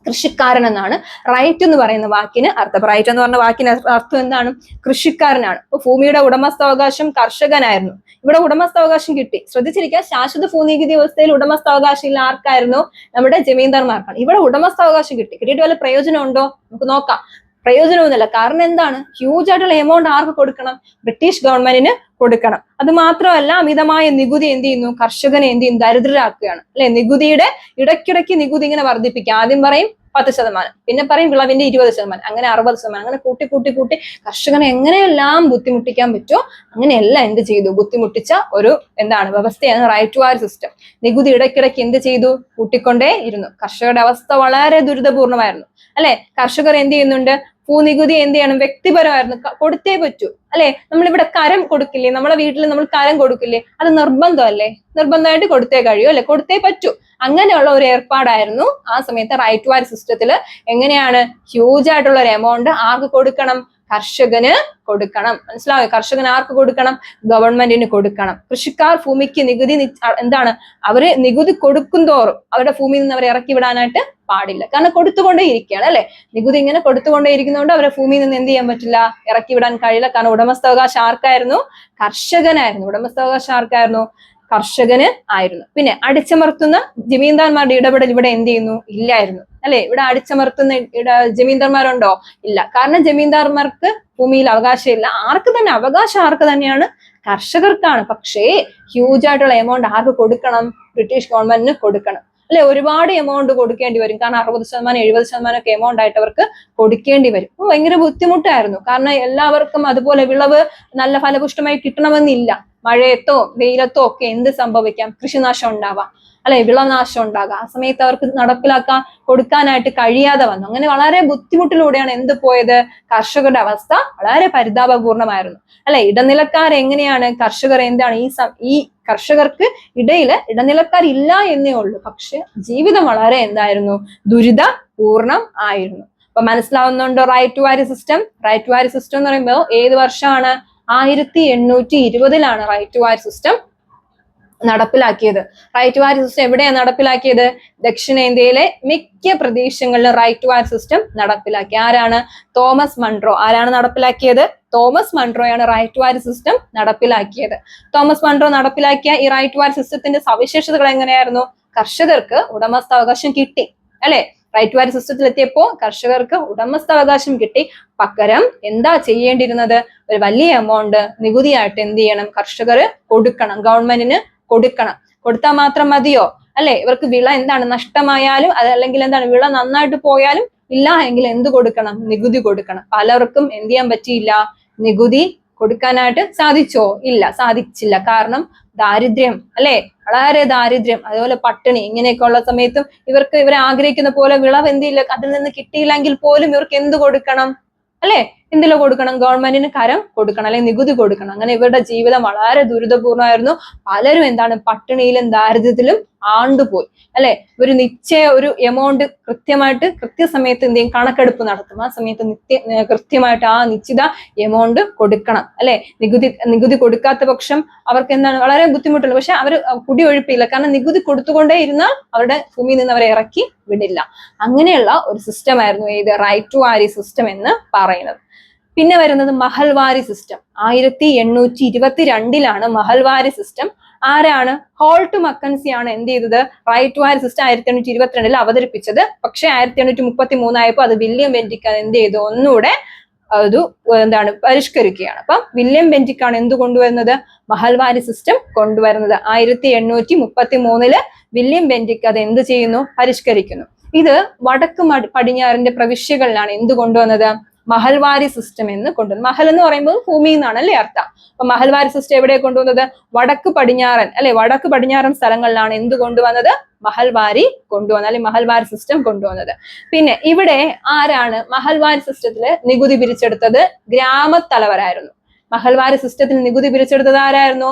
കൃഷിക്കാരൻ എന്നാണ് റൈറ്റ് എന്ന് പറയുന്ന വാക്കിന് അർത്ഥം. റൈറ്റ് എന്ന് പറഞ്ഞ വാക്കിന് അർത്ഥം എന്താണ്? കൃഷിക്കാരനാണ്. അപ്പൊ ഭൂമിയുടെ ഉടമസ്ഥാവകാശം കർഷകനായിരുന്നു. ഇവിടെ ഉടമസ്ഥാവകാശം കിട്ടി. ശ്രദ്ധിച്ചിരിക്കുക, ശാശ്വത ഭൂനികുതി വ്യവസ്ഥയിൽ ഉടമസ്ഥാവകാശം ഇല്ല. ആർക്കായിരുന്നു? നമ്മുടെ ജമീന്ദാർമാർക്കാണ്. ഇവിടെ ഉടമസ്ഥാവകാശം കിട്ടി. കിട്ടിയിട്ട് വല്ല പ്രയോജനം ഉണ്ടോ? നമുക്ക് നോക്കാം. പ്രയോജനമൊന്നുമില്ല. കാരണം എന്താണ്? ഹ്യൂജ് ആയിട്ടുള്ള എമൗണ്ട് ആർക്ക് കൊടുക്കണം? ബ്രിട്ടീഷ് ഗവൺമെന്റിന് കൊടുക്കണം. അത് മാത്രമല്ല, അമിതമായ നികുതി എന്ത് ചെയ്യുന്നു? കർഷകനെ എന്ത് ചെയ്യും? ദരിദ്രരാക്കുകയാണ്, അല്ലെ? നികുതിയുടെ ഇടയ്ക്കിടയ്ക്ക് നികുതി ഇങ്ങനെ വർദ്ധിപ്പിക്കുക. ആദ്യം പറയും 10%, പിന്നെ പറയും വിളവിന്റെ 20%, അങ്ങനെ 60%, അങ്ങനെ കൂട്ടി കൂട്ടി കൂട്ടി കർഷകനെ എങ്ങനെയെല്ലാം ബുദ്ധിമുട്ടിക്കാൻ പറ്റുമോ അങ്ങനെയെല്ലാം എന്ത് ചെയ്തു? ബുദ്ധിമുട്ടിച്ച ഒരു വ്യവസ്ഥയാണ് റൈറ്റ് ടു വാരി സിസ്റ്റം. നികുതി ഇടയ്ക്കിടയ്ക്ക് എന്ത് ചെയ്തു? കൂട്ടിക്കൊണ്ടേ ഇരുന്നു. കർഷകരുടെ അവസ്ഥ വളരെ ദുരിതപൂർണമായിരുന്നു, അല്ലെ? കർഷകർ എന്ത് ചെയ്യുന്നുണ്ട്? ഭൂനികുതി എന്ത് ചെയ്യണം? വ്യക്തിപരമായിരുന്നു, കൊടുത്തേ പറ്റൂ, അല്ലെ? നമ്മളിവിടെ കരം കൊടുക്കില്ലേ? നമ്മളെ വീട്ടിൽ നമ്മൾ കരം കൊടുക്കില്ലേ? അത് നിർബന്ധമല്ലേ? നിർബന്ധമായിട്ട് കൊടുത്തേ കഴിയൂ, അല്ലെ? കൊടുത്തേ പറ്റൂ. അങ്ങനെയുള്ള ഒരു ഏർപ്പാടായിരുന്നു ആ സമയത്ത് റൈറ്റ് ടു വാരി സിസ്റ്റത്തിൽ. എങ്ങനെയാണ്? ഹ്യൂജ് ആയിട്ടുള്ള ഒരു എമൗണ്ട് ആർക്ക് കൊടുക്കണം? കർഷകന് കൊടുക്കണം. മനസ്സിലായോ? കർഷകൻ ആർക്ക് കൊടുക്കണം? ഗവൺമെന്റിന് കൊടുക്കണം. കൃഷിക്കാർ ഭൂമിക്ക് നികുതി അവര് നികുതി കൊടുക്കും തോറും അവരുടെ ഭൂമിയിൽ നിന്ന് അവരെ ഇറക്കി വിടാനായിട്ട് പാടില്ല. കാരണം കൊടുത്തുകൊണ്ടേ ഇരിക്കുകയാണ്, അല്ലെ? നികുതി ഇങ്ങനെ കൊടുത്തുകൊണ്ടേ ഇരിക്കുന്നതുകൊണ്ട് അവരെ ഭൂമിയിൽ നിന്ന് എന്ത് ചെയ്യാൻ പറ്റില്ല? ഇറക്കി വിടാൻ കഴിയില്ല. കാരണം ഉടമസ്ഥാവകാശം ആർക്കായിരുന്നു? കർഷകനായിരുന്നു. ഉടമസ്ഥാവകാശം ആർക്കായിരുന്നു? കർഷകന് ആയിരുന്നു. പിന്നെ അടിച്ചമർത്തുന്ന ജമീന്ദാർമാരുടെ ഇടപെടൽ ഇവിടെ എന്ത് ചെയ്യുന്നു? ഇല്ലായിരുന്നു, അല്ലെ? ഇവിടെ അടിച്ചമർത്തുന്ന ജമീന്ദാർമാരുണ്ടോ? ഇല്ല. കാരണം ജമീന്ദാർമാർക്ക് ഭൂമിയിൽ അവകാശമില്ല. അവകാശം ആർക്ക് തന്നെയാണ്? കർഷകർക്കാണ്. പക്ഷേ ഹ്യൂജ് ആയിട്ടുള്ള എമൗണ്ട് ആർക്ക് കൊടുക്കണം? ബ്രിട്ടീഷ് ഗവൺമെന്റിന് കൊടുക്കണം, അല്ലെ? ഒരുപാട് എമൗണ്ട് കൊടുക്കേണ്ടി വരും. കാരണം 60%, 70% ഒക്കെ എമൗണ്ട് ആയിട്ട് അവർക്ക് കൊടുക്കേണ്ടി വരും. ഭയങ്കര ബുദ്ധിമുട്ടായിരുന്നു. കാരണം എല്ലാവർക്കും അതുപോലെ വിളവ് നല്ല ഫലപുഷ്ടമായി കിട്ടണമെന്നില്ല. മഴയത്തോ വെയിലത്തോ ഒക്കെ എന്ത് സംഭവിക്കാം? കൃഷിനാശം ഉണ്ടാവാം, അല്ലെ? വിളനാശം ഉണ്ടാകാം. ആ സമയത്ത് അവർക്ക് കൊടുക്കാനായിട്ട് കഴിയാതെ വന്നു. അങ്ങനെ വളരെ ബുദ്ധിമുട്ടിലൂടെയാണ് എന്ത് പോയത്? കർഷകരുടെ അവസ്ഥ വളരെ പരിതാപപൂർണമായിരുന്നു, അല്ലെ? ഇടനിലക്കാരെങ്ങനെയാണ്? കർഷകർ എന്താണ് ഈ കർഷകർക്ക് ഇടയിൽ ഇടനിലക്കാരില്ല എന്നേ ഉള്ളൂ. പക്ഷെ ജീവിതം വളരെ എന്തായിരുന്നു? ദുരിതപൂർണം ആയിരുന്നു. അപ്പൊ മനസ്സിലാവുന്നുണ്ടോ? റൈറ്റ് ടു വാരി സിസ്റ്റം. റൈറ്റ് ടു വാരി സിസ്റ്റം എന്ന് പറയുമ്പോൾ ഏത് വർഷമാണ്? 1820 റൈറ്റ് ടു വാരി സിസ്റ്റം നടപ്പിലാക്കിയത്. റൈറ്റ് ടു വാരി സിസ്റ്റം എവിടെയാണ് നടപ്പിലാക്കിയത്? ദക്ഷിണേന്ത്യയിലെ മിക്ക പ്രദേശങ്ങളിലും റൈറ്റ് ടു വാരി സിസ്റ്റം നടപ്പിലാക്കി. ആരാണ്? Thomas Munro. ആരാണ് നടപ്പിലാക്കിയത്? തോമസ് മൺട്രോയാണ് റൈറ്റ് ടു വാരി സിസ്റ്റം നടപ്പിലാക്കിയത്. തോമസ് മൺട്രോ നടപ്പിലാക്കിയ ഈ റൈറ്റ് ടു വാരി സിസ്റ്റത്തിന്റെ സവിശേഷതകൾ എങ്ങനെയായിരുന്നു? കർഷകർക്ക് ഉടമസ്ഥാവകാശം കിട്ടി, അല്ലെ? റൈറ്റ് ടു വാരി സിസ്റ്റത്തിൽ എത്തിയപ്പോ കർഷകർക്ക് ഉടമസ്ഥാവകാശം കിട്ടി. പകരം എന്താ ചെയ്യേണ്ടിയിരുന്നത്? ഒരു വലിയ എമൗണ്ട് നികുതിയായിട്ട് എന്ത് ചെയ്യണം? കർഷകർ കൊടുക്കണം, ഗവൺമെന്റിന് കൊടുക്കണം. കൊടുത്താൽ മാത്രം മതിയോ? അല്ലെ? ഇവർക്ക് വിള നഷ്ടമായാലും അതല്ലെങ്കിൽ വിള നന്നായിട്ട് പോയാലും ഇല്ല എങ്കിൽ എന്ത് കൊടുക്കണം? നികുതി കൊടുക്കണം. പലർക്കും എന്ത് ചെയ്യാൻ പറ്റിയില്ല? നികുതി കൊടുക്കാനായിട്ട് സാധിച്ചോ? ഇല്ല, സാധിച്ചില്ല. കാരണം ദാരിദ്ര്യം, അല്ലെ? വളരെ ദാരിദ്ര്യം, അതുപോലെ പട്ടിണി, ഇങ്ങനെയൊക്കെ ഉള്ള സമയത്തും ഇവരെ ആഗ്രഹിക്കുന്ന പോലെ വിളവ് എന്തില്ല, അതിൽ നിന്ന് കിട്ടിയില്ലെങ്കിൽ പോലും ഇവർക്ക് എന്ത് കൊടുക്കണം? അല്ലെ? എന്തിലോ കൊടുക്കണം? ഗവൺമെന്റിന് കരം കൊടുക്കണം, അല്ലെങ്കിൽ നികുതി കൊടുക്കണം. അങ്ങനെ ഇവരുടെ ജീവിതം വളരെ ദുരിതപൂർണമായിരുന്നു. പലരും പട്ടിണിയിലും ദാരിദ്ര്യത്തിലും ആണ്ടുപോയി, അല്ലെ? ഒരു എമൗണ്ട് കൃത്യസമയത്ത് എന്ത് ചെയ്യും? കണക്കെടുപ്പ് നടത്തും. ആ സമയത്ത് കൃത്യമായിട്ട് ആ നിശ്ചിത എമൗണ്ട് കൊടുക്കണം, അല്ലെ? നികുതി കൊടുക്കാത്ത പക്ഷം അവർക്ക് വളരെ ബുദ്ധിമുട്ടുള്ളൂ. പക്ഷെ അവർ കുടിയൊഴിപ്പില്ല. കാരണം നികുതി കൊടുത്തുകൊണ്ടേ ഇരുന്നാൽ അവരുടെ ഭൂമിയിൽ നിന്ന് അവരെ ഇറക്കി വിടില്ല. അങ്ങനെയുള്ള ഒരു സിസ്റ്റം ആയിരുന്നു ഇത് റൈറ്റ് ടു വാരി സിസ്റ്റം എന്ന് പറയുന്നത്. പിന്നെ വരുന്നത് മഹൽവാരി സിസ്റ്റം. 1822 മഹൽവാരി സിസ്റ്റം. ആരാണ്? ഹോൾട്ട് മക്കൻസി ആണ് എന്ത് ചെയ്തത്? റൈറ്റ് ടു വാരി സിസ്റ്റം 1822 അവതരിപ്പിച്ചത്. പക്ഷെ 1833 ആയപ്പോൾ അത് വില്യം ബെന്റിക് എന്ത് ചെയ്തു? ഒന്നുകൂടെ പരിഷ്കരിക്കുകയാണ്. അപ്പം വില്യം ബെന്റിക് ആണ് എന്ത് കൊണ്ടുവരുന്നത്? മഹൽവാരി സിസ്റ്റം കൊണ്ടുവരുന്നത്. 1833 വില്യം ബെന്റിക് അത് എന്ത് ചെയ്യുന്നു? പരിഷ്കരിക്കുന്നു. ഇത് വടക്ക് പടിഞ്ഞാറിന്റെ പ്രവിശ്യകളിലാണ് എന്ത് കൊണ്ടുവന്നത്? മഹൽവാരി സിസ്റ്റം എന്ന് കൊണ്ടുവന്നു. മഹൽ എന്ന് പറയുമ്പോൾ ഭൂമി എന്നാണ് അല്ലെ അർത്ഥം. അപ്പൊ മഹൽവാരി സിസ്റ്റം എവിടെ കൊണ്ടുവന്നത്? വടക്ക് പടിഞ്ഞാറൻ അല്ലെ വടക്ക് പടിഞ്ഞാറൻ സ്ഥലങ്ങളിലാണ് എന്ത് കൊണ്ടുവന്നത്? മഹൽവാരി കൊണ്ടുവന്നത്, അല്ലെങ്കിൽ മഹൽവാരി സിസ്റ്റം കൊണ്ടുവന്നത്. പിന്നെ ഇവിടെ ആരാണ് മഹൽവാരി സിസ്റ്റത്തില് നികുതി പിരിച്ചെടുത്തത്? ഗ്രാമത്തലവരായിരുന്നു. മഹൽവാരി സിസ്റ്റത്തിൽ നികുതി പിരിച്ചെടുത്തത് ആരായിരുന്നു?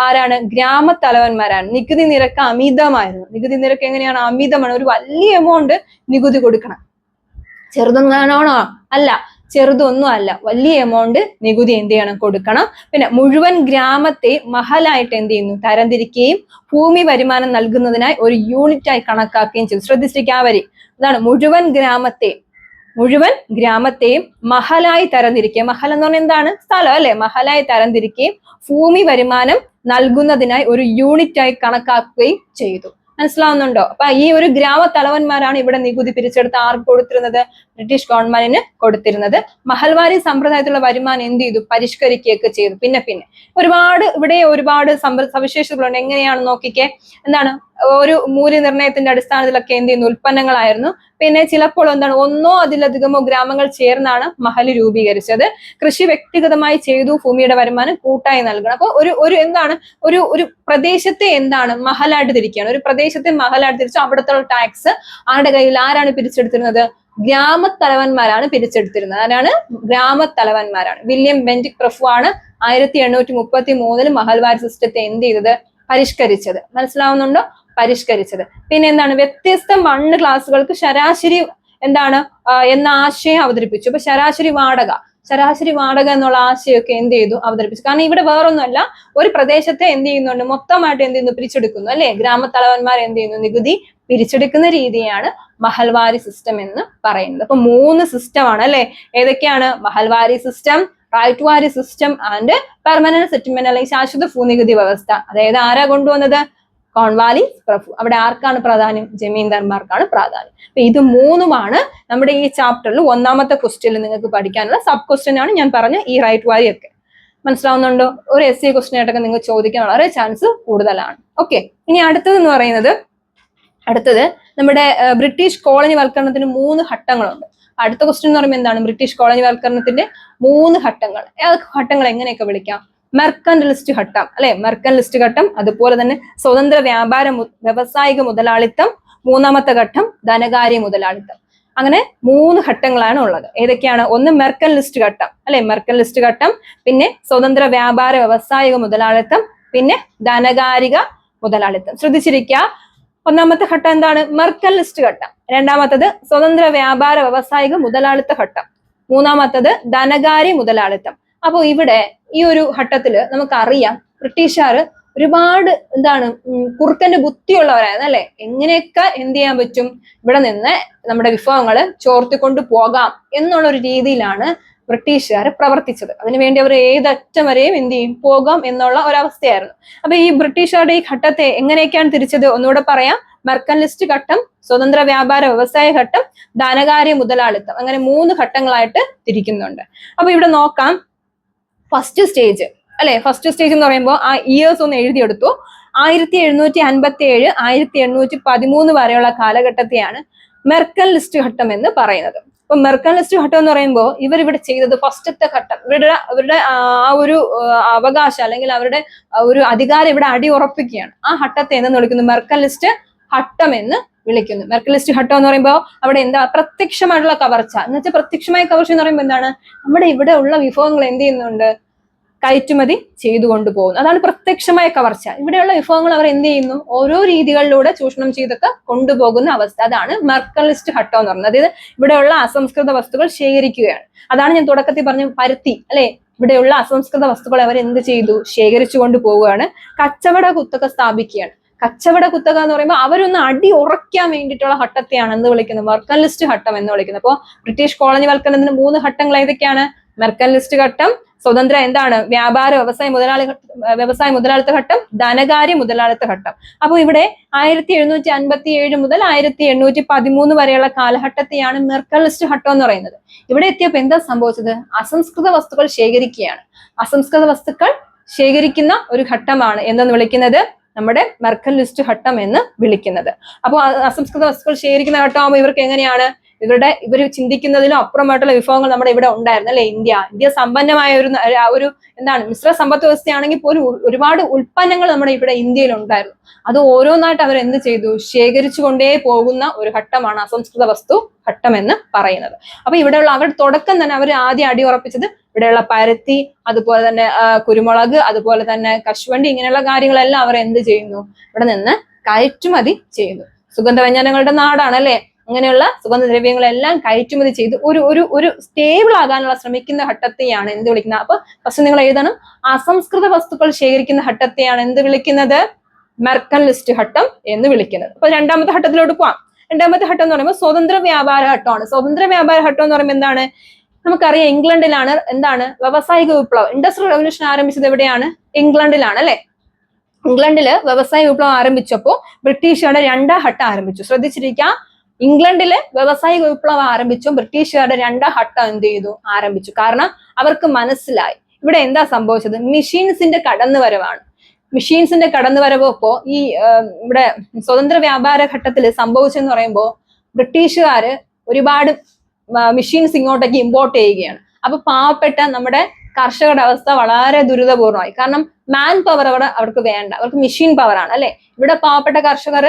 ആരാണ്? ഗ്രാമത്തലവന്മാരാണ്. നികുതി നിരക്ക് അമിതമായിരുന്നു. നികുതി നിരക്ക് എങ്ങനെയാണ്? അമിതമാണ്. ഒരു വലിയ എമൗണ്ട് നികുതി കൊടുക്കണം. ചെറുതൊന്നാണോ? അല്ല, ചെറുതൊന്നും അല്ല, വലിയ എമൗണ്ട് നികുതി എന്ത് ചെയ്യണം? കൊടുക്കണം. പിന്നെ മുഴുവൻ ഗ്രാമത്തെ മഹലായിട്ട് എന്ത് ചെയ്യുന്നു? തരംതിരിക്കുകയും ഭൂമി വരുമാനം നൽകുന്നതിനായി ഒരു യൂണിറ്റായി കണക്കാക്കുകയും ചെയ്തു. ശ്രദ്ധിച്ചിരിക്കുക വരി. അതാണ് മുഴുവൻ ഗ്രാമത്തെയും മഹലായി തരംതിരിക്കുക. മഹൽ എന്ന് പറഞ്ഞാൽ എന്താണ്? സ്ഥലം അല്ലെ? മഹലായി തരംതിരിക്കുകയും ഭൂമി വരുമാനം നൽകുന്നതിനായി ഒരു യൂണിറ്റായി കണക്കാക്കുകയും ചെയ്തു. മനസ്സിലാവുന്നുണ്ടോ? അപ്പൊ ഈ ഒരു ഗ്രാമത്തലവന്മാരാണ് ഇവിടെ നികുതി പിരിച്ചെടുത്ത് ആർക്ക് കൊടുത്തിരുന്നത്? ബ്രിട്ടീഷ് ഗവൺമെന്റിന് കൊടുത്തിരുന്നത്. മഹൽവാരി സമ്പ്രദായത്തിലുള്ള വരുമാനം എന്ത് ചെയ്തു? പരിഷ്കരിക്കുകയൊക്കെ ചെയ്തു. പിന്നെ ഒരുപാട് സവിശേഷതകളുണ്ട്. എങ്ങനെയാണ് നോക്കിക്കേ. എന്താണ്? ഒരു മൂല്യനിർണ്ണയത്തിന്റെ അടിസ്ഥാനത്തിലൊക്കെ എന്ത് ചെയ്യുന്നു? ഉൽപ്പന്നങ്ങളായിരുന്നു. പിന്നെ ചിലപ്പോൾ എന്താണ്? ഒന്നോ അതിലധികമോ ഗ്രാമങ്ങൾ ചേർന്നാണ് മഹൽ രൂപീകരിച്ചത്. കൃഷി വ്യക്തിഗതമായി ചെയ്തു. ഭൂമിയുടെ വരുമാനം കൂട്ടായി നൽകണം. അപ്പൊ ഒരു പ്രദേശത്തെ എന്താണ്? മഹലായിട്ട് തിരിക്കുകയാണ്. ഒരു പ്രദേശത്തെ മഹലായിട്ട് തിരിച്ചു അവിടുത്തെ ടാക്സ് ആരുടെ കയ്യിൽ? ആരാണ് പിരിച്ചെടുത്തിരുന്നത്? ഗ്രാമത്തലവന്മാരാണ് പിരിച്ചെടുത്തിരുന്നത്. ആരാണ്? ഗ്രാമത്തലവന്മാരാണ്. വില്യം ബെന്റിക് പ്രഭു ആണ് 1833 മഹൽവാരി സിസ്റ്റത്തെ എന്ത് ചെയ്തത്? പരിഷ്കരിച്ചത്. മനസ്സിലാവുന്നുണ്ടോ? പരിഷ്കരിച്ചത്. പിന്നെ എന്താണ്? വ്യത്യസ്ത മണ്ണ് ക്ലാസുകൾക്ക് ശരാശരി എന്താണ് എന്ന ആശയം അവതരിപ്പിച്ചു. അപ്പൊ ശരാശരി വാടക എന്നുള്ള ആശയമൊക്കെ എന്ത് ചെയ്തു? അവതരിപ്പിച്ചു. കാരണം ഇവിടെ വേറൊന്നുമല്ല, ഒരു പ്രദേശത്തെ എന്ത് ചെയ്യുന്നുണ്ട്? മൊത്തമായിട്ട് എന്ത് ചെയ്യുന്നു? പിരിച്ചെടുക്കുന്നു അല്ലെ? ഗ്രാമത്തലവന്മാർ എന്ത് ചെയ്യുന്നു? നികുതി പിരിച്ചെടുക്കുന്ന രീതിയാണ് മഹൽവാരി സിസ്റ്റം എന്ന് പറയുന്നത്. അപ്പൊ 3 സിസ്റ്റമാണ് അല്ലെ? ഏതൊക്കെയാണ്? മഹൽവാരി സിസ്റ്റം, റൈറ്റ് വാരി സിസ്റ്റം ആൻഡ് പെർമനന്റ് സെറ്റിൽമെന്റ് അല്ലെങ്കിൽ ശാശ്വത ഭൂനികുതി വ്യവസ്ഥ. അതായത് ആരാ കൊണ്ടുവന്നത്? കോൺവാലിസ് പ്രഭു. അവിടെ ആർക്കാണ് പ്രാധാന്യം? ജമീന്ദാർമാർക്കാണ് പ്രാധാന്യം. അപ്പൊ ഇത് 3ഉമാണ് നമ്മുടെ ഈ ചാപ്റ്ററിൽ 1ാമത്തെ ക്വസ്റ്റ്യനിൽ നിങ്ങൾക്ക് പഠിക്കാനുള്ള സബ് ക്വസ്റ്റ്യൻ ആണ് ഞാൻ പറഞ്ഞ ഈ റൈറ്റ് വാരി ഒക്കെ. മനസ്സിലാവുന്നുണ്ടോ? ഒരു SC ക്വസ്റ്റ്യൻ ആയിട്ടൊക്കെ നിങ്ങൾക്ക് ചോദിക്കാൻ വളരെ ചാൻസ് കൂടുതലാണ്. ഓക്കെ, ഇനി അടുത്തതെന്ന് പറയുന്നത് നമ്മുടെ ബ്രിട്ടീഷ് കോളനി വൽക്കരണത്തിന് 3 ഘട്ടങ്ങളുണ്ട്. അടുത്ത ക്വസ്റ്റ്യൻ എന്ന് പറയുമ്പോൾ എന്താണ്? ബ്രിട്ടീഷ് കോളനി വൽക്കരണത്തിന്റെ 3 ഘട്ടങ്ങൾ. ഘട്ടങ്ങൾ എങ്ങനെയൊക്കെ വിളിക്കാം? മെർക്കന്റലിസ്റ്റ് ഘട്ടം അല്ലെ? മെർക്കന്റലിസ്റ്റ് ഘട്ടം, അതുപോലെ തന്നെ സ്വതന്ത്ര വ്യവസായിക മുതലാളിത്തം, 3ാമത്തെ ഘട്ടം ധനകാര്യ മുതലാളിത്തം. അങ്ങനെ 3 ഘട്ടങ്ങളാണ് ഉള്ളത്. ഏതൊക്കെയാണ്? ഒന്ന് മെർക്കന്റലിസ്റ്റ് ഘട്ടം അല്ലെ? മെർക്കന്റലിസ്റ്റ് ഘട്ടം, പിന്നെ സ്വതന്ത്ര വ്യവസായിക മുതലാളിത്തം, പിന്നെ ധനകാരിക മുതലാളിത്തം. ശ്രദ്ധിച്ചിരിക്കുക. 1ാമത്തെ ഘട്ടം എന്താണ്? മെർക്കന്റലിസ്റ്റ് ഘട്ടം. 2ാമത്തത് സ്വതന്ത്ര വ്യവസായിക മുതലാളിത്ത ഘട്ടം. 3ാമത്തത് ധനകാര്യ മുതലാളിത്തം. അപ്പൊ ഇവിടെ ഈ ഒരു ഘട്ടത്തില് നമുക്കറിയാം ബ്രിട്ടീഷുകാർ ഒരുപാട് കുറുക്കന്റെ ബുദ്ധിയുള്ളവരായിരുന്നു അല്ലെ? എങ്ങനെയൊക്കെ എന്ത് ചെയ്യാൻ പറ്റും? ഇവിടെ നിന്ന് നമ്മുടെ വിഭവങ്ങൾ ചോർത്തിക്കൊണ്ട് പോകാം എന്നുള്ള ഒരു രീതിയിലാണ് ബ്രിട്ടീഷുകാർ പ്രവർത്തിച്ചത്. അതിനുവേണ്ടി അവർ ഏതറ്റം വരെയും എന്ത് ചെയ്യും? പോകാം എന്നുള്ള ഒരവസ്ഥയായിരുന്നു. അപ്പൊ ഈ ബ്രിട്ടീഷുകാരുടെ ഈ ഘട്ടത്തെ എങ്ങനെയൊക്കെയാണ് തിരിച്ചത്? ഒന്നുകൂടെ പറയാം. മെർക്കന്റലിസ്റ്റ് ഘട്ടം, സ്വതന്ത്ര വ്യവസായ ഘട്ടം, ധനകാര്യ മുതലാളിത്തം. അങ്ങനെ 3 ഘട്ടങ്ങളായിട്ട് തിരിക്കുന്നുണ്ട്. അപ്പൊ ഇവിടെ നോക്കാം. ഫസ്റ്റ് സ്റ്റേജ് അല്ലെ? ഫസ്റ്റ് സ്റ്റേജ് എന്ന് പറയുമ്പോൾ ആ ഇയേഴ്സ് ഒന്ന് എഴുതിയെടുത്തു. 1757 1813 വരെയുള്ള കാലഘട്ടത്തെയാണ് മെർക്കന്റലിസ്റ്റ് ഘട്ടം എന്ന് പറയുന്നത്. അപ്പൊ മെർക്കന്റലിസ്റ്റ് ഘട്ടം എന്ന് പറയുമ്പോൾ ഇവരിവിടെ ചെയ്തത് ഫസ്റ്റത്തെ ഘട്ടം, അവരുടെ ആ ഒരു അവകാശം അല്ലെങ്കിൽ അവരുടെ ഒരു അധികാരം ഇവിടെ അടിയുറപ്പിക്കുകയാണ്. ആ ഘട്ടത്തെ എന്തെന്ന് വിളിക്കുന്നു? മെർക്കന്റലിസ്റ്റ് ഘട്ടം എന്ന് വിളിക്കുന്നു. മെർക്കന്റലിസ്റ്റ് ഘട്ടം എന്ന് പറയുമ്പോൾ അവിടെ എന്താ? പ്രത്യക്ഷമായിട്ടുള്ള കവർച്ച. എന്ന് വെച്ചാൽ പ്രത്യക്ഷമായ കവർച്ച എന്ന് പറയുമ്പോൾ എന്താണ്? നമ്മുടെ ഇവിടെ ഉള്ള വിഭവങ്ങൾ എന്ത് ചെയ്യുന്നുണ്ട്? കയറ്റുമതി ചെയ്തുകൊണ്ട് പോകുന്നു. അതാണ് പ്രത്യക്ഷമായ കവർച്ച. ഇവിടെയുള്ള വിഭവങ്ങൾ അവർ എന്ത് ചെയ്യുന്നു? ഓരോ രീതികളിലൂടെ ചൂഷണം ചെയ്തൊക്കെ കൊണ്ടുപോകുന്ന അവസ്ഥ. അതാണ് മെർക്കന്റലിസ്റ്റ് ഘട്ടം എന്ന് പറയുന്നത്. അതായത് ഇവിടെയുള്ള അസംസ്കൃത വസ്തുക്കൾ ശേഖരിക്കുകയാണ്. അതാണ് ഞാൻ തുടക്കത്തിൽ പറഞ്ഞ പരുത്തി അല്ലെ? ഇവിടെയുള്ള അസംസ്കൃത വസ്തുക്കൾ അവർ എന്ത് ചെയ്തു? ശേഖരിച്ചു കൊണ്ട് പോവുകയാണ്. കച്ചവട കുത്തക സ്ഥാപിക്കുകയാണ്. കച്ചവട കുത്തക എന്ന് പറയുമ്പോൾ അവരൊന്ന് അടി ഉറയ്ക്കാൻ വേണ്ടിയിട്ടുള്ള ഘട്ടത്തെയാണ് എന്ത് വിളിക്കുന്നത്? മെർക്കന്റലിസ്റ്റ് ഘട്ടം എന്ന് വിളിക്കുന്നത്. അപ്പോൾ ബ്രിട്ടീഷ് കോളനി വൽക്കരണത്തിന് 3 ഘട്ടങ്ങൾ ഏതൊക്കെയാണ്? മെർക്കന്റലിസ്റ്റ് ഘട്ടം, സ്വതന്ത്ര വ്യവസായ മുതലാളിത്ത ഘട്ടം, ധനകാര്യ മുതലാളിത്ത ഘട്ടം. അപ്പൊ ഇവിടെ 1757 മുതൽ 1813 വരെയുള്ള കാലഘട്ടത്തെയാണ് മെർക്കന്റലിസ്റ്റ് ഘട്ടം എന്ന് പറയുന്നത്. ഇവിടെ എത്തിയപ്പോൾ എന്താ സംഭവിച്ചത്? അസംസ്കൃത വസ്തുക്കൾ ശേഖരിക്കുകയാണ്. അസംസ്കൃത വസ്തുക്കൾ ശേഖരിക്കുന്ന ഒരു ഘട്ടമാണ് എന്തെന്ന് വിളിക്കുന്നത്? നമ്മുടെ മെർക്കൻലിസ്റ്റ് ഘട്ടം എന്ന് വിളിക്കുന്നത്. അപ്പോൾ അസംസ്കൃത വസ്തുക്കൾ ശേഖരിക്കുന്ന ഘട്ടമാകുമ്പോൾ ഇവർക്ക് എങ്ങനെയാണ്, ഇവർ ചിന്തിക്കുന്നതിലും അപ്പുറമായിട്ടുള്ള വിഭവങ്ങൾ നമ്മുടെ ഇവിടെ ഉണ്ടായിരുന്നു അല്ലെ. ഇന്ത്യ സമ്പന്നമായ ഒരു എന്താണ് മിശ്ര സമ്പദ് വ്യവസ്ഥയാണെങ്കിൽ പോലും ഒരുപാട് ഉൽപ്പന്നങ്ങൾ നമ്മുടെ ഇവിടെ ഇന്ത്യയിൽ ഉണ്ടായിരുന്നു. അത് ഓരോന്നായിട്ട് അവർ എന്ത് ചെയ്തു, ശേഖരിച്ചു കൊണ്ടേ പോകുന്ന ഒരു ഘട്ടമാണ് അസംസ്കൃത വസ്തു ഘട്ടം എന്ന് പറയുന്നത്. അപ്പൊ ഇവിടെയുള്ള അവരുടെ തുടക്കം തന്നെ അവർ ആദ്യം അടിയുറപ്പിച്ചത് ഇവിടെയുള്ള പരുത്തി, അതുപോലെ തന്നെ കുരുമുളക്, അതുപോലെ തന്നെ കശുവണ്ടി, ഇങ്ങനെയുള്ള കാര്യങ്ങളെല്ലാം അവർ എന്ത് ചെയ്യുന്നു, ഇവിടെ നിന്ന് കയറ്റുമതി ചെയ്യുന്നു. സുഗന്ധവ്യഞ്ജനങ്ങളുടെ നാടാണ് അല്ലെ. അങ്ങനെയുള്ള സുഗന്ധദ്രവ്യങ്ങളെല്ലാം കയറ്റുമതി ചെയ്ത് ഒരു സ്റ്റേബിൾ ആകാനുള്ള ശ്രമിക്കുന്ന ഘട്ടത്തെയാണ് എന്ത് വിളിക്കുന്നത്. അപ്പൊ ഫസ്റ്റ് നിങ്ങൾ എഴുതണം, അസംസ്കൃത വസ്തുക്കൾ ശേഖരിക്കുന്ന ഘട്ടത്തെയാണ് എന്ത് വിളിക്കുന്നത്, മെർക്കൻലിസ്റ്റ് ഘട്ടം എന്ന് വിളിക്കുന്നത്. അപ്പൊ രണ്ടാമത്തെ ഘട്ടത്തിലോട്ട് പോവാം. രണ്ടാമത്തെ ഘട്ടം എന്ന് പറയുമ്പോൾ സ്വതന്ത്ര വ്യാപാര ഘട്ടമാണ്. സ്വതന്ത്ര വ്യാപാര ഘട്ടം എന്ന് പറയുമ്പോൾ എന്താണ്, നമുക്കറിയാം ഇംഗ്ലണ്ടിലാണ് എന്താണ് വ്യവസായിക വിപ്ലവം, ഇൻഡസ്ട്രിയൽ റവല്യൂഷൻ ആരംഭിച്ചത് എവിടെയാണ്, ഇംഗ്ലണ്ടിലാണ് അല്ലെ. ഇംഗ്ലണ്ടില് വ്യവസായ വിപ്ലവം ആരംഭിച്ചപ്പോൾ ബ്രിട്ടീഷുകാരുടെ രണ്ടാം ഘട്ടം ആരംഭിച്ചു. ശ്രദ്ധിച്ചിരിക്കുക, ഇംഗ്ലണ്ടില് വ്യവസായിക വിപ്ലവം ആരംഭിച്ചു, ബ്രിട്ടീഷുകാരുടെ രണ്ടാം ഘട്ടം എന്ത് ചെയ്തു, ആരംഭിച്ചു. കാരണം അവർക്ക് മനസ്സിലായി ഇവിടെ എന്താ സംഭവിച്ചത്, മെഷീൻസിന്റെ കടന്നുവരവാണ്. മെഷീൻസിന്റെ കടന്നുവരവപ്പോ ഈ ഇവിടെ സ്വതന്ത്ര വ്യാപാര ഘട്ടത്തിൽ സംഭവിച്ചെന്ന് പറയുമ്പോൾ ബ്രിട്ടീഷുകാര് ഒരുപാട് മെഷീൻസ് ഇങ്ങോട്ടേക്ക് ഇമ്പോർട്ട് ചെയ്യുകയാണ്. അപ്പൊ പാവപ്പെട്ട നമ്മുടെ കർഷകരുടെ അവസ്ഥ വളരെ ദുരിതപൂർണമായി. കാരണം മാൻ പവർ അവർക്ക് വേണ്ട, അവർക്ക് മെഷീൻ പവർ ആണ് അല്ലെ. ഇവിടെ പാവപ്പെട്ട കർഷകർ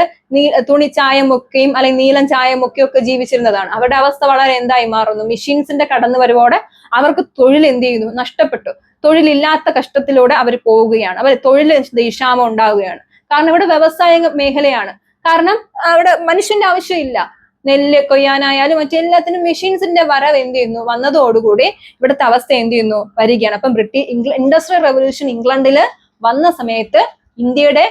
തുണി ചായം മുക്കയും അല്ലെങ്കിൽ നീലം ചായം മുക്കയൊക്കെ ജീവിച്ചിരുന്നതാണ്. അവരുടെ അവസ്ഥ വളരെ എന്തായി മാറുന്നു, മെഷീൻസിന്റെ കടന്നുവരവോടെ അവർക്ക് തൊഴിൽ എന്ത് ചെയ്യുന്നു, നഷ്ടപ്പെട്ടു. തൊഴിലില്ലാത്ത കഷ്ടത്തിലൂടെ അവർ പോവുകയാണ്, അവർ തൊഴിൽ ക്ഷാമം ഉണ്ടാവുകയാണ്. കാരണം ഇവിടെ വ്യവസായ മേഖലയാണ്. കാരണം അവിടെ മനുഷ്യന്റെ ആവശ്യമില്ല. നെല്ല് കൊയ്യാനായാലും മറ്റെല്ലാത്തിനും മെഷീൻസിന്റെ വരവ് എന്ത് ചെയ്യുന്നു, വന്നതോടുകൂടി ഇവിടുത്തെ അവസ്ഥ എന്ത് ചെയ്യുന്നു, വരികയാണ്. അപ്പം ഇൻഡസ്ട്രിയൽ റവല്യൂഷൻ ഇംഗ്ലണ്ടില് വന്ന സമയത്ത് ഇന്ത്യയുടെ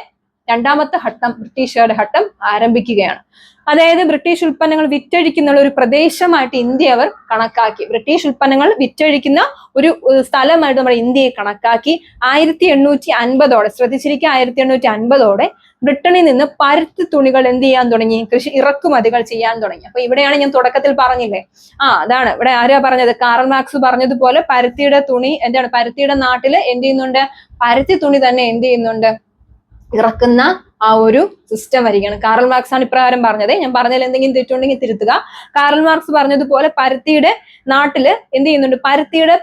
രണ്ടാമത്തെ ഘട്ടം, ബ്രിട്ടീഷുകാരുടെ ഘട്ടം ആരംഭിക്കുകയാണ്. അതായത് ബ്രിട്ടീഷ് ഉൽപ്പന്നങ്ങൾ വിറ്റഴിക്കുന്ന ഒരു പ്രദേശമായിട്ട് ഇന്ത്യ അവർ കണക്കാക്കി. ബ്രിട്ടീഷ് ഉൽപ്പന്നങ്ങൾ വിറ്റഴിക്കുന്ന ഒരു സ്ഥലമായിട്ട് നമ്മുടെ ഇന്ത്യയെ കണക്കാക്കി. 1850ഓടെ, ശ്രദ്ധിച്ചിരിക്കുക, 1850ഓടെ ബ്രിട്ടനിൽ നിന്ന് പരുത്തി തുണികൾ എന്ത് ചെയ്യാൻ തുടങ്ങി, ഇറക്കുമതികൾ ചെയ്യാൻ തുടങ്ങി. അപ്പൊ ഇവിടെയാണ് ഞാൻ തുടക്കത്തിൽ പറഞ്ഞില്ലേ, അതാണ് ഇവിടെ ആരാ പറഞ്ഞത്, കാറൽ മാർക്സ് പറഞ്ഞതുപോലെ പരുത്തിയുടെ തുണി എന്താണ്, പരുത്തിയുടെ നാട്ടില് എന്ത് ചെയ്യുന്നുണ്ട്, പരുത്തി തുണി തന്നെ എന്ത് ചെയ്യുന്നുണ്ട്, ഇറക്കുന്ന ആ ഒരു സിസ്റ്റം വരികയാണ്. കാറൽ മാർക്സ് ആണ് ഇപ്രകാരം പറഞ്ഞത്. ഞാൻ പറഞ്ഞതിൽ എന്തെങ്കിലും തെറ്റുണ്ടെങ്കിൽ തിരുത്തുക. കാറൽ മാർക്സ് പറഞ്ഞതുപോലെ പരുത്തിയുടെ നാട്ടില് എന്ത് ചെയ്യുന്നുണ്ട്, പരുത്തിയുടെ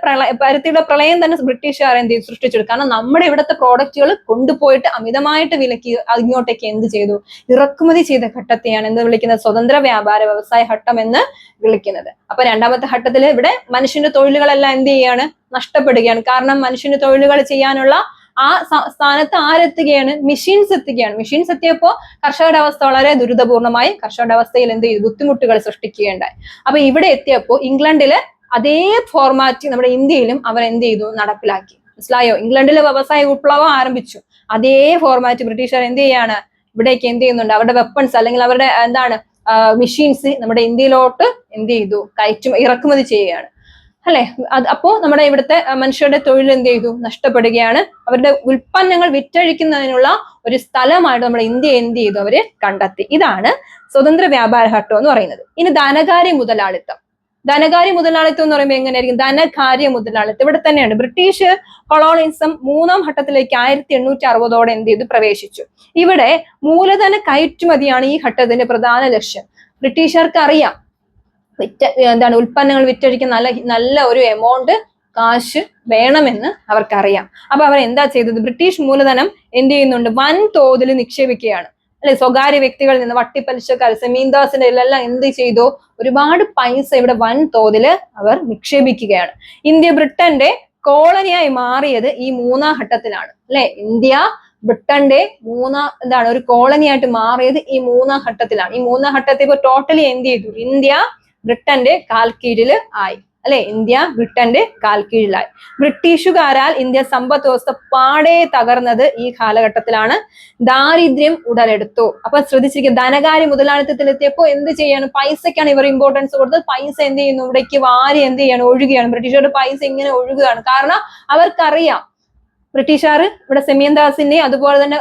പ്രളയം തന്നെ ബ്രിട്ടീഷുകാർ എന്ത് ചെയ്തു, സൃഷ്ടിച്ചെടുക്കും. കാരണം നമ്മുടെ ഇവിടുത്തെ പ്രോഡക്റ്റുകൾ കൊണ്ടുപോയിട്ട് അമിതമായിട്ട് വിലക്ക് ഇങ്ങോട്ടേക്ക് എന്ത് ചെയ്തു, ഇറക്കുമതി ചെയ്ത ഘട്ടത്തെയാണ് എന്ത് വിളിക്കുന്നത്, സ്വതന്ത്ര വ്യാപാര വ്യവസായ ഘട്ടം എന്ന് വിളിക്കുന്നത്. അപ്പൊ രണ്ടാമത്തെ ഘട്ടത്തിൽ ഇവിടെ മനുഷ്യന്റെ തൊഴിലുകളെല്ലാം എന്ത് ചെയ്യാണ്, നഷ്ടപ്പെടുകയാണ്. കാരണം മനുഷ്യന്റെ തൊഴിലുകൾ ചെയ്യാനുള്ള ആ സ്ഥാനത്ത് ആരെത്തുകയാണ്, മെഷീൻസ് എത്തുകയാണ്. മെഷീൻസ് എത്തിയപ്പോൾ കർഷകരുടെ അവസ്ഥ വളരെ ദുരിതപൂർണമായി. കർഷകരുടെ അവസ്ഥയിൽ എന്ത് ചെയ്തു, ബുദ്ധിമുട്ടുകൾ സൃഷ്ടിക്കുകയുണ്ടായി. അപ്പൊ ഇവിടെ എത്തിയപ്പോൾ ഇംഗ്ലണ്ടില് അതേ ഫോർമാറ്റ് നമ്മുടെ ഇന്ത്യയിലും അവർ എന്ത് ചെയ്തു, നടപ്പിലാക്കി. മനസ്സിലായോ? ഇംഗ്ലണ്ടിലെ വ്യവസായ വിപ്ലവം ആരംഭിച്ചു, അതേ ഫോർമാറ്റ് ബ്രിട്ടീഷുകാർ എന്ത് ചെയ്യാണ്, ഇവിടേക്ക് എന്ത് ചെയ്യുന്നുണ്ട്, അവരുടെ വെപ്പൺസ് അല്ലെങ്കിൽ അവരുടെ എന്താണ് മെഷീൻസ് നമ്മുടെ ഇന്ത്യയിലോട്ട് എന്ത് ചെയ്തു, ഇറക്കുമതി ചെയ്യുകയാണ് അല്ലെ. അപ്പോ നമ്മുടെ ഇവിടുത്തെ മനുഷ്യരുടെ തൊഴിൽ എന്ത് ചെയ്തു, നഷ്ടപ്പെടുകയാണ്. അവരുടെ ഉൽപ്പന്നങ്ങൾ വിറ്റഴിക്കുന്നതിനുള്ള ഒരു സ്ഥലമായിട്ട് നമ്മുടെ ഇന്ത്യ എന്ത് ചെയ്തു, അവര് കണ്ടെത്തി. ഇതാണ് സ്വതന്ത്ര വ്യാപാര ഘട്ടം എന്ന് പറയുന്നത്. ഇനി ധനകാര്യ മുതലാളിത്തം. ധനകാര്യ മുതലാളിത്തം എന്ന് പറയുമ്പോൾ എങ്ങനെയായിരിക്കും, ധനകാര്യ മുതലാളിത്തം ഇവിടെ തന്നെയാണ്. ബ്രിട്ടീഷ് കൊളോണിസം മൂന്നാം ഘട്ടത്തിലേക്ക് 1860ഓടെ എന്ത് ചെയ്തു, പ്രവേശിച്ചു. ഇവിടെ മൂലധന കയറ്റുമതിയാണ് ഈ ഘട്ടത്തിന്റെ പ്രധാന ലക്ഷ്യം. ബ്രിട്ടീഷുകാർക്ക് അറിയാം എന്താണ് ഉൽപ്പന്നങ്ങൾ വിറ്റഴിക്കുന്ന നല്ല ഒരു എമൗണ്ട് കാശ് വേണമെന്ന് അവർക്കറിയാം. അപ്പൊ അവർ എന്താ ചെയ്തത്, ബ്രിട്ടീഷ് മൂലധനം എന്ത് ചെയ്യുന്നുണ്ട്, വൻ തോതിൽ നിക്ഷേപിക്കുകയാണ് അല്ലെ. സ്വകാര്യ വ്യക്തികളിൽ നിന്ന്, വട്ടിപ്പലിശക്കാർ, സെമീന്ദാസിന്റെ എല്ലാം എന്ത് ചെയ്തു, ഒരുപാട് പൈസ ഇവിടെ വൻ തോതിൽ അവർ നിക്ഷേപിക്കുകയാണ്. ഇന്ത്യ ബ്രിട്ടന്റെ കോളനിയായി മാറിയത് ഈ മൂന്നാം ഘട്ടത്തിലാണ് അല്ലെ. ഇന്ത്യ ബ്രിട്ടന്റെ ഒരു കോളനിയായിട്ട് മാറിയത് ഈ മൂന്നാം ഘട്ടത്തിലാണ്. ഈ മൂന്നാം ഘട്ടത്തിൽ ഇപ്പൊ ടോട്ടലി എന്ത് ചെയ്തു, ഇന്ത്യ ബ്രിട്ടന്റെ കാൽക്കീഴില് ആയി അല്ലെ. ഇന്ത്യ ബ്രിട്ടന്റെ കാൽക്കീഴിലായി. ബ്രിട്ടീഷുകാരാൽ ഇന്ത്യ സമ്പദ് വ്യവസ്ഥ പാടെ തകർന്നത് ഈ കാലഘട്ടത്തിലാണ്. ദാരിദ്ര്യം ഉടലെടുത്തു. അപ്പൊ ശ്രദ്ധിച്ചിരിക്കുക, ധനകാര്യ മുതലാളിത്തത്തിലെത്തിയപ്പോ എന്ത് ചെയ്യാണ്, പൈസക്കാണ് ഇവർ ഇമ്പോർട്ടൻസ് കൊടുത്തത്. പൈസ എന്ത് ചെയ്യുന്നു, ഇവിടേക്ക് വാരി എന്ത് ചെയ്യാണ്, ഒഴുകുകയാണ്. ബ്രിട്ടീഷുകാരുടെ പൈസ ഇങ്ങനെ ഒഴുകുകയാണ്. കാരണം അവർക്കറിയാം ബ്രിട്ടീഷുകാർ ഇവിടെ സെമിയൻദാസിന്റെ അതുപോലെ തന്നെ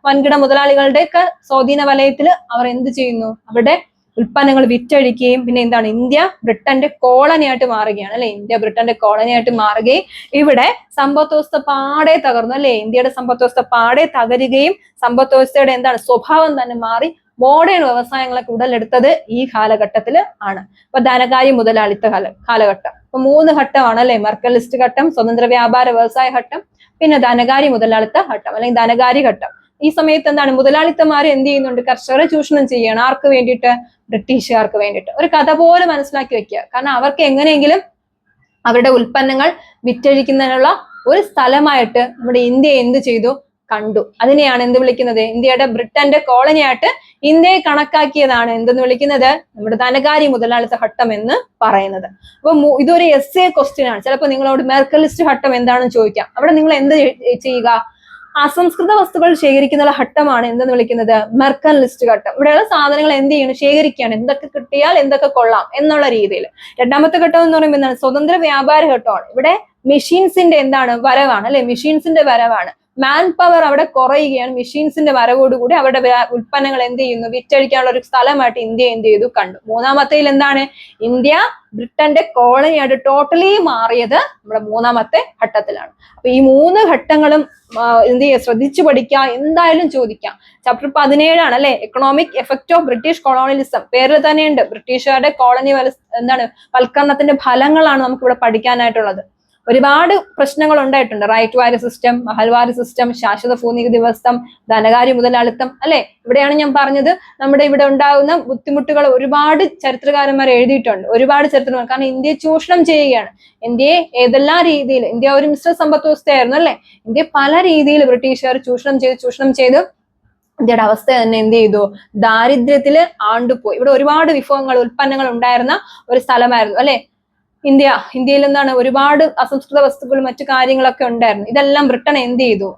വൻകിട മുതലാളികളുടെ ഒക്കെ സ്വാധീന വലയത്തിൽ അവർ എന്ത് ചെയ്യുന്നു, അവരുടെ ഉൽപ്പന്നങ്ങൾ വിറ്റഴിക്കുകയും പിന്നെ എന്താണ് ഇന്ത്യ ബ്രിട്ടന്റെ കോളനിയായിട്ട് മാറുകയാണ് അല്ലെ. ഇന്ത്യ ബ്രിട്ടന്റെ കോളനിയായിട്ട് മാറുകയും ഇവിടെ സമ്പദ് വ്യവസ്ഥ പാടെ തകർന്നു അല്ലെ. ഇന്ത്യയുടെ സമ്പദ് വ്യവസ്ഥ പാടെ തകരുകയും സമ്പദ് വ്യവസ്ഥയുടെ എന്താണ് സ്വഭാവം തന്നെ മാറി മോഡേൺ വ്യവസായങ്ങളൊക്കെ ഉടലെടുത്തത് ഈ കാലഘട്ടത്തിൽ ആണ്. അപ്പൊ ധനകാര്യ മുതലാളിത്ത കാലഘട്ടം. അപ്പൊ 3 ഘട്ടമാണ് അല്ലെ. മെർക്കലിസ്റ്റ് ഘട്ടം, സ്വതന്ത്ര വ്യാപാര വ്യവസായ ഘട്ടം, പിന്നെ ധനകാര്യ മുതലാളിത്ത ഘട്ടം അല്ലെങ്കിൽ ധനകാര്യ ഘട്ടം. ഈ സമയത്ത് എന്താണ് മുതലാളിത്തമാർ എന്ത് ചെയ്യുന്നുണ്ട്? കർഷകരെ ചൂഷണം ചെയ്യണം. ആർക്ക് വേണ്ടിയിട്ട്? ബ്രിട്ടീഷുകാർക്ക് വേണ്ടിയിട്ട്. ഒരു കഥ പോലെ മനസ്സിലാക്കി വെക്കുക. കാരണം അവർക്ക് എങ്ങനെയെങ്കിലും അവരുടെ ഉൽപ്പന്നങ്ങൾ വിറ്റഴിക്കുന്നതിനുള്ള ഒരു സ്ഥലമായിട്ട് നമ്മുടെ ഇന്ത്യ എന്ത് ചെയ്തു? കണ്ടു. അതിനെയാണ് എന്ത് വിളിക്കുന്നത്? ഇന്ത്യയുടെ ബ്രിട്ടന്റെ കോളനിയായിട്ട് ഇന്ത്യയെ കണക്കാക്കിയതാണ് എന്തെന്ന് വിളിക്കുന്നത്? നമ്മുടെ ധനകാര്യ മുതലാളിത്ത ഘട്ടം എന്ന് പറയുന്നത്. അപ്പൊ ഇതൊരു എസ്എ ക്വസ്റ്റ്യൻ ആണ്. ചിലപ്പോൾ നിങ്ങളോട് മെർക്കലിസ്റ്റ് ഘട്ടം എന്താണെന്ന് ചോദിക്കാം. അവിടെ നിങ്ങൾ എന്ത് ചെയ്യുക? അസംസ്കൃത വസ്തുക്കൾ ശേഖരിക്കുന്ന ഘട്ടമാണ് എന്തെന്ന് വിളിക്കുന്നത്? മെർക്കലിസ്റ്റ് ഘട്ടം. ഇവിടെയുള്ള സാധനങ്ങൾ എന്ത് ചെയ്യണം? ശേഖരിക്കുകയാണ്. എന്തൊക്കെ കിട്ടിയാൽ എന്തൊക്കെ കൊള്ളാം എന്നുള്ള രീതിയിൽ. രണ്ടാമത്തെ ഘട്ടം എന്ന് പറയുമ്പോൾ എന്താണ്? സ്വതന്ത്ര വ്യാപാര ഘട്ടമാണ്. ഇവിടെ മെഷീൻസിന്റെ എന്താണ്? വരവാണ് അല്ലെ. മെഷീൻസിന്റെ വരവാണ്. മാൻ പവർ അവിടെ കുറയുകയാണ്. മെഷീൻസിന്റെ വരവോടുകൂടി അവരുടെ ഉൽപ്പന്നങ്ങൾ എന്ത് ചെയ്യുന്നു? വിറ്റഴിക്കാനുള്ള ഒരു സ്ഥലമായിട്ട് ഇന്ത്യ എന്ത് ചെയ്തു? കണ്ടു. മൂന്നാമത്തേൽ എന്താണ്? ഇന്ത്യ ബ്രിട്ടന്റെ കോളനിയായിട്ട് ടോട്ടലി മാറിയത് നമ്മുടെ 3ാമത്തെ ഘട്ടത്തിലാണ്. അപ്പൊ ഈ 3 ഘട്ടങ്ങളും എന്ത് ചെയ്യുക? ശ്രദ്ധിച്ചു പഠിക്കുക. എന്തായാലും ചോദിക്കാം. ചാപ്റ്റർ 17 ആണ് അല്ലെ. Economic effect of British colonialism. പേരിൽ തന്നെയുണ്ട്. ബ്രിട്ടീഷുകാരുടെ കോളനി എന്താണ് വൽക്കരണത്തിന്റെ ഫലങ്ങളാണ് നമുക്ക് ഇവിടെ പഠിക്കാനായിട്ടുള്ളത്. ഒരുപാട് പ്രശ്നങ്ങൾ ഉണ്ടായിട്ടുണ്ട്. റൈറ്റ് വാരി സിസ്റ്റം, മഹൽവാരി സിസ്റ്റം, ശാശ്വത ഭൂനികുതി വ്യവസ്ഥ, ധനകാര്യ മുതലാളിത്തം അല്ലെ. ഇവിടെയാണ് ഞാൻ പറഞ്ഞത് നമ്മുടെ ഇവിടെ ഉണ്ടാകുന്ന ബുദ്ധിമുട്ടുകൾ ഒരുപാട് ചരിത്രകാരന്മാർ എഴുതിയിട്ടുണ്ട്. ഒരുപാട് ചരിത്രകാരന്മാർ. കാരണം ഇന്ത്യയെ ചൂഷണം ചെയ്യുകയാണ്. ഇന്ത്യയെ ഏതെല്ലാം രീതിയിൽ, ഇന്ത്യ ഒരു മിശ്ര സമ്പദ് വ്യവസ്ഥയായിരുന്നു അല്ലെ. ഇന്ത്യ പല രീതിയിൽ ബ്രിട്ടീഷുകാർ ചൂഷണം ചെയ്ത് ഇന്ത്യയുടെ അവസ്ഥ തന്നെ എന്ത് ചെയ്തു? ദാരിദ്ര്യത്തില് ആണ്ടുപോയി. ഇവിടെ ഒരുപാട് വിഭവങ്ങൾ, ഉൽപ്പന്നങ്ങൾ ഉണ്ടായിരുന്ന ഒരു സ്ഥലമായിരുന്നു അല്ലെ. ഇന്ത്യയിൽ എന്താണ് ഒരുപാട് അസംസ്കൃത വസ്തുക്കളും മറ്റു കാര്യങ്ങളൊക്കെ ഉണ്ടായിരുന്നു. ഇതെല്ലാം ബ്രിട്ടൻ എന്ത് ചെയ്തു?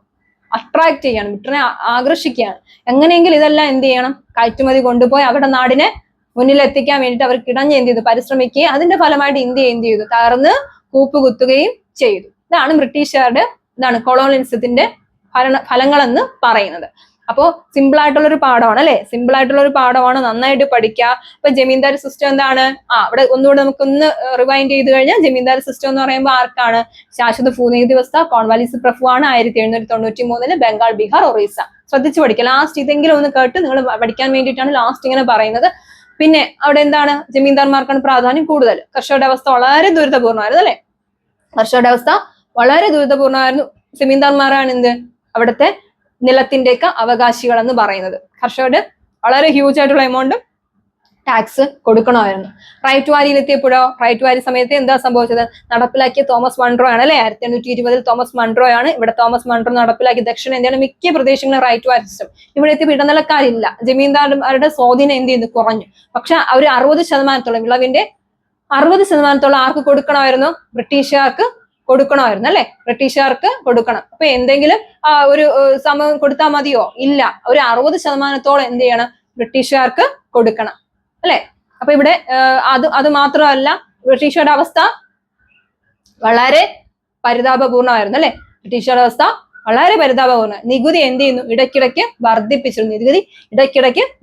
അട്രാക്ട് ചെയ്യാണ്, ബ്രിട്ടനെ ആകർഷിക്കുകയാണ്. എങ്ങനെയെങ്കിലും ഇതെല്ലാം എന്ത് ചെയ്യണം? കയറ്റുമതി കൊണ്ടുപോയി അവരുടെ നാടിനെ മുന്നിലെത്തിക്കാൻ വേണ്ടിയിട്ട് അവർ കിടഞ്ഞ് എന്ത് ചെയ്തു? പരിശ്രമിക്കുകയും അതിന്റെ ഫലമായിട്ട് ഇന്ത്യ എന്ത് ചെയ്തു? തകർന്ന് കൂപ്പുകുത്തുകയും ചെയ്തു. ഇതാണ് ബ്രിട്ടീഷുകാരുടെ കൊളോണിയലിസത്തിന്റെ ഫലങ്ങൾ എന്ന് പറയുന്നത്. അപ്പോൾ സിമ്പിൾ ആയിട്ടുള്ള ഒരു പാഠമാണ് അല്ലെ. സിമ്പിൾ ആയിട്ടുള്ള ഒരു പാഠമാണ്. നന്നായിട്ട് പഠിക്കുക. അപ്പൊ ജമീന്ദാരി സിസ്റ്റം എന്താണ്? ഇവിടെ ഒന്നുകൂടെ നമുക്കൊന്ന് റിവൈൻഡ് ചെയ്ത് കഴിഞ്ഞാൽ ജമീന്ദാരി സിസ്റ്റം എന്ന് പറയുമ്പോൾ ആർക്കാണ്? ശാശ്വത ഭൂനികുതി വ്യവസ്ഥ കോൺവാലിസ് പ്രഭുവാണ്. 1793 ബംഗാൾ, ബീഹാർ, ഒറീസ. ശ്രദ്ധിച്ചു പഠിക്കുക. ലാസ്റ്റ് ഇതെങ്കിലും ഒന്ന് കേട്ട് നിങ്ങൾ പഠിക്കാൻ വേണ്ടിയിട്ടാണ് ലാസ്റ്റ് ഇങ്ങനെ പറയുന്നത്. പിന്നെ അവിടെ എന്താണ്? ജമീന്ദാർമാർക്കാണ് പ്രാധാന്യം കൂടുതൽ. കർഷകരുടെ അവസ്ഥ വളരെ ദുരിതപൂർണ്ണമായിരുന്നു അല്ലെ. കർഷകരുടെ അവസ്ഥ വളരെ ദുരിതപൂർണ്ണമായിരുന്നു. ജമീന്ദാർമാരാണ് എന്ത്? അവിടുത്തെ നിലത്തിന്റെയൊക്കെ അവകാശികൾ എന്ന് പറയുന്നത്. കർഷകര് വളരെ ഹ്യൂജ് ആയിട്ടുള്ള എമൗണ്ട് ടാക്സ് കൊടുക്കണമായിരുന്നു. റൈറ്റ് വാരിയിലെത്തിയപ്പോഴോ? റൈറ്റ് വാരി സമയത്ത് എന്താ സംഭവിച്ചത്? നടപ്പിലാക്കിയ തോമസ് മൺട്രോ ആണ് അല്ലെ. 1820 തോമസ് മൺട്രോ ആണ്. ഇവിടെ തോമസ് മൺട്രോ നടപ്പിലാക്കിയ ദക്ഷിണേന്ത്യയുടെ മിക്ക പ്രദേശങ്ങളും റൈറ്റ് വാരി സിസ്റ്റം. ഇവിടെ എത്തിയപ്പോൾ ഇടനിലക്കാരില്ല. ജമീന്ദാർമാരുടെ സ്വാധീനം എന്ത് ചെയ്തു? കുറഞ്ഞു. പക്ഷെ അവർ 60% വിളവിന്റെ 60% ആർക്ക് കൊടുക്കണമായിരുന്നു? ബ്രിട്ടീഷുകാർക്ക് കൊടുക്കണമായിരുന്നു അല്ലെ. ബ്രിട്ടീഷുകാർക്ക് കൊടുക്കണം. അപ്പൊ എന്തെങ്കിലും ഒരു സമയം കൊടുത്താൽ മതിയോ? ഇല്ല. ഒരു 60% എന്ത് ചെയ്യണം? ബ്രിട്ടീഷുകാർക്ക് കൊടുക്കണം അല്ലെ. അപ്പൊ ഇവിടെ അത് മാത്രമല്ല, ബ്രിട്ടീഷുകാരുടെ അവസ്ഥ വളരെ പരിതാപപൂർണമായിരുന്നു അല്ലെ. ബ്രിട്ടീഷുകാരുടെ അവസ്ഥ വളരെ പരിതാപപൂർണ്ണം. നികുതി എന്ത് ചെയ്യുന്നു? ഇടയ്ക്കിടയ്ക്ക്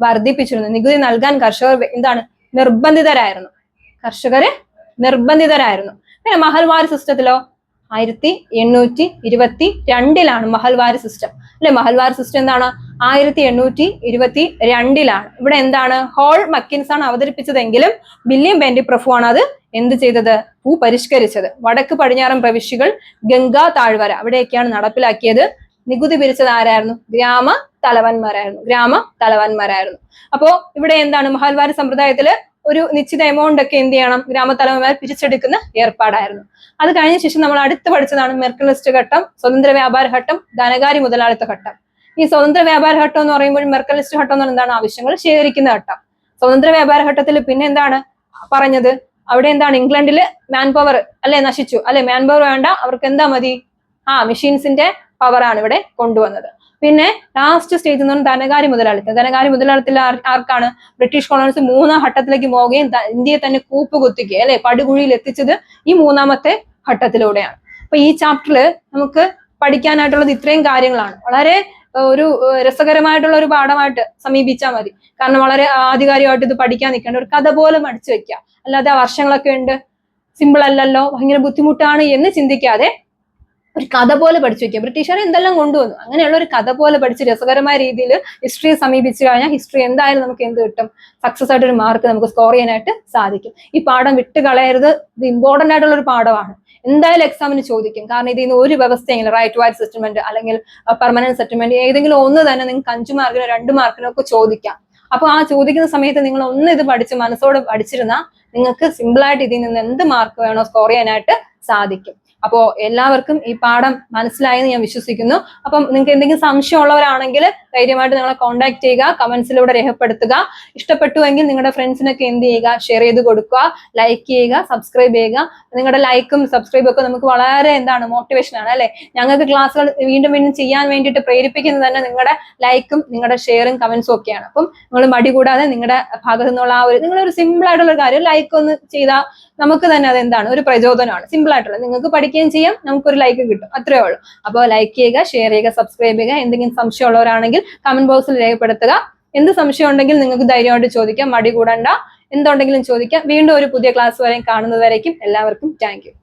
വർദ്ധിപ്പിച്ചിരുന്നു. നികുതി നൽകാൻ കർഷകർ എന്താണ്? നിർബന്ധിതരായിരുന്നു. പിന്നെ മഹൽവാരി സിസ്റ്റത്തിലോ 1822 മഹൽവാരി സിസ്റ്റം അല്ലെ. മഹൽവാരി സിസ്റ്റം എന്താണ്? 1822 ഇവിടെ എന്താണ്? ഹോൾ മക്കിൻസ് ആണ് അവതരിപ്പിച്ചതെങ്കിലും വില്യം ബെന്റി പ്രഭുവാണ് അത് എന്ത് ചെയ്തത്? പരിഷ്കരിച്ചത്. വടക്ക് പടിഞ്ഞാറൻ പ്രവിശ്യകൾ, ഗംഗാ താഴ്വര അവിടെയൊക്കെയാണ് നടപ്പിലാക്കിയത്. നികുതി പിരിച്ചത് ആരായിരുന്നു? ഗ്രാമ തലവന്മാരായിരുന്നു. അപ്പോ ഇവിടെ എന്താണ്? മഹൽവാരി സമ്പ്രദായത്തില് ഒരു നിശ്ചിത എമൗണ്ട് ഒക്കെ എന്ത് ചെയ്യണം? ഗ്രാമത്തലവന്മാർ പിരിച്ചെടുക്കുന്ന ഏർപ്പാടായിരുന്നു. അത് കഴിഞ്ഞ ശേഷം നമ്മൾ അടുത്ത് പഠിച്ചതാണ് മെർക്കലിസ്റ്റ് ഘട്ടം, സ്വതന്ത്ര വ്യാപാര ഘട്ടം, ധനകാര്യ മുതലാളിത്ത ഘട്ടം. ഈ സ്വതന്ത്ര വ്യാപാര ഘട്ടം എന്ന് പറയുമ്പോൾ മെർക്കലിസ്റ്റ് ഘട്ടം എന്ന് എന്താണ്? ആവശ്യങ്ങൾ ശേഖരിക്കുന്ന ഘട്ടം. സ്വതന്ത്ര വ്യാപാര ഘട്ടത്തിൽ പിന്നെ എന്താണ് പറഞ്ഞത്? അവിടെ എന്താണ്? ഇംഗ്ലണ്ടില് മാൻ പവർ അല്ലെ നശിച്ചു അല്ലെ. മാൻ പവർ വേണ്ട, അവർക്ക് എന്താ മതി? മെഷീൻസിന്റെ പവറാണ് ഇവിടെ കൊണ്ടുവന്നത്. പിന്നെ ലാസ്റ്റ് സ്റ്റേജ് എന്ന് പറഞ്ഞാൽ ധനകാര്യ മുതലാളിത്തത്തിൽ ആർക്കാണ്? ബ്രിട്ടീഷ് കോളോണിസ് 3ാം ഘട്ടത്തിലേക്ക് പോവുകയും ഇന്ത്യയെ തന്നെ കൂപ്പുകുത്തുക അല്ലെ, പടുകുഴിയിൽ എത്തിച്ചത് ഈ 3ാമത്തെ ഘട്ടത്തിലൂടെയാണ്. അപ്പൊ ഈ ചാപ്റ്ററിൽ നമുക്ക് പഠിക്കാനായിട്ടുള്ളത് ഇത്രയും കാര്യങ്ങളാണ്. വളരെ ഒരു രസകരമായിട്ടുള്ള ഒരു പാഠമായിട്ട് സമീപിച്ചാൽ മതി. കാരണം വളരെ ആധികാരികമായിട്ട് ഇത് പഠിക്കാൻ നിൽക്കേണ്ട, ഒരു കഥ പോലെ പഠിച്ചു വെക്കുക. അല്ലാതെ വർഷങ്ങളൊക്കെ ഉണ്ട്, സിമ്പിൾ അല്ലല്ലോ, ഭയങ്കര ബുദ്ധിമുട്ടാണ് എന്ന് ചിന്തിക്കാതെ ഒരു കഥ പോലെ പഠിച്ചു വെക്കുക. ബ്രിട്ടീഷുകാർ എന്തെല്ലാം കൊണ്ടുവന്നു, അങ്ങനെയുള്ള ഒരു കഥ പോലെ പഠിച്ച് രസകരമായ രീതിയിൽ ഹിസ്റ്ററിയെ സമീപിച്ചു കഴിഞ്ഞാൽ ഹിസ്റ്ററി എന്തായാലും നമുക്ക് എന്ത് കിട്ടും, സക്സസ് ആയിട്ട് ഒരു മാർക്ക് നമുക്ക് സ്കോർ ചെയ്യാനായിട്ട് സാധിക്കും. ഈ പാഠം വിട്ട് കളയരുത്. ഇത് ഇമ്പോർട്ടന്റ് ആയിട്ടുള്ള ഒരു പാഠമാണ്. എന്തായാലും എക്സാമിന് ചോദിക്കും. കാരണം ഇതിൽ നിന്ന് ഒരു വ്യവസ്ഥയെങ്കിലും റൈറ്റ് വൈഡ് സെറ്റിൽമെന്റ് അല്ലെങ്കിൽ പെർമനന്റ് സെറ്റിൽമെന്റ് ഏതെങ്കിലും ഒന്ന് തന്നെ നിങ്ങൾക്ക് 5 മാർക്കിനോ 2 മാർക്കിനോ ഒക്കെ ചോദിക്കാം. അപ്പൊ ആ ചോദിക്കുന്ന സമയത്ത് നിങ്ങൾ ഒന്ന് ഇത് പഠിച്ച് മനസ്സോടെ പഠിച്ചിരുന്നാൽ നിങ്ങൾക്ക് സിമ്പിൾ ആയിട്ട് ഇതിൽ നിന്ന് എന്ത് മാർക്ക് വേണോ സ്കോർ ചെയ്യാനായിട്ട് സാധിക്കും. അപ്പോ എല്ലാവർക്കും ഈ പാഠം മനസ്സിലായെന്ന് ഞാൻ വിശ്വസിക്കുന്നു. അപ്പം നിങ്ങൾക്ക് എന്തെങ്കിലും സംശയം ഉള്ളവരാണെങ്കിൽ ധൈര്യമായിട്ട് നിങ്ങളെ കോൺടാക്ട് ചെയ്യുക, കമന്റ്സിലൂടെ രേഖപ്പെടുത്തുക. ഇഷ്ടപ്പെട്ടുവെങ്കിൽ നിങ്ങളുടെ ഫ്രണ്ട്സിനൊക്കെ എന്ത് ചെയ്യുക, ഷെയർ ചെയ്ത് കൊടുക്കുക, ലൈക്ക് ചെയ്യുക, സബ്സ്ക്രൈബ് ചെയ്യുക. നിങ്ങളുടെ ലൈക്കും സബ്സ്ക്രൈബും ഒക്കെ നമുക്ക് വളരെ മോട്ടിവേഷൻ ആണ് അല്ലെ. ഞങ്ങൾക്ക് ക്ലാസ്സുകൾ വീണ്ടും വീണ്ടും ചെയ്യാൻ വേണ്ടിയിട്ട് പ്രേരിപ്പിക്കുന്നത് തന്നെ നിങ്ങളുടെ ലൈക്കും നിങ്ങളുടെ ഷെയറും കമന്റ്സും ഒക്കെയാണ്. അപ്പം നിങ്ങൾ മടി കൂടാതെ നിങ്ങളുടെ ഭാഗത്തു നിന്നുള്ള ആ ഒരു നിങ്ങളൊരു സിമ്പിൾ ആയിട്ടുള്ള ഒരു കാര്യം ലൈക്ക് ഒന്ന് ചെയ്താൽ നമുക്ക് തന്നെ അത് ഒരു പ്രചോദനമാണ്. സിമ്പിൾ ആയിട്ടുള്ള നിങ്ങൾക്ക് പഠിക്കുകയും ചെയ്യാം, നമുക്കൊരു ലൈക്ക് കിട്ടും, അത്രേ ഉള്ളൂ. അപ്പോൾ ലൈക്ക് ചെയ്യുക, ഷെയർ ചെയ്യുക, സബ്സ്ക്രൈബ് ചെയ്യുക. എന്തെങ്കിലും സംശയമുള്ളവരാണെങ്കിൽ കമന്റ് ബോക്സിൽ രേഖപ്പെടുത്തുക. എന്ത് സംശയം ഉണ്ടെങ്കിൽ നിങ്ങൾക്ക് ധൈര്യമായിട്ട് ചോദിക്കാം, മടി കൂടണ്ട. എന്തുണ്ടെങ്കിലും ചോദിക്കാം. വീണ്ടും ഒരു പുതിയ ക്ലാസ് വരെ കാണുന്നതുവരേക്കും എല്ലാവർക്കും താങ്ക് യു.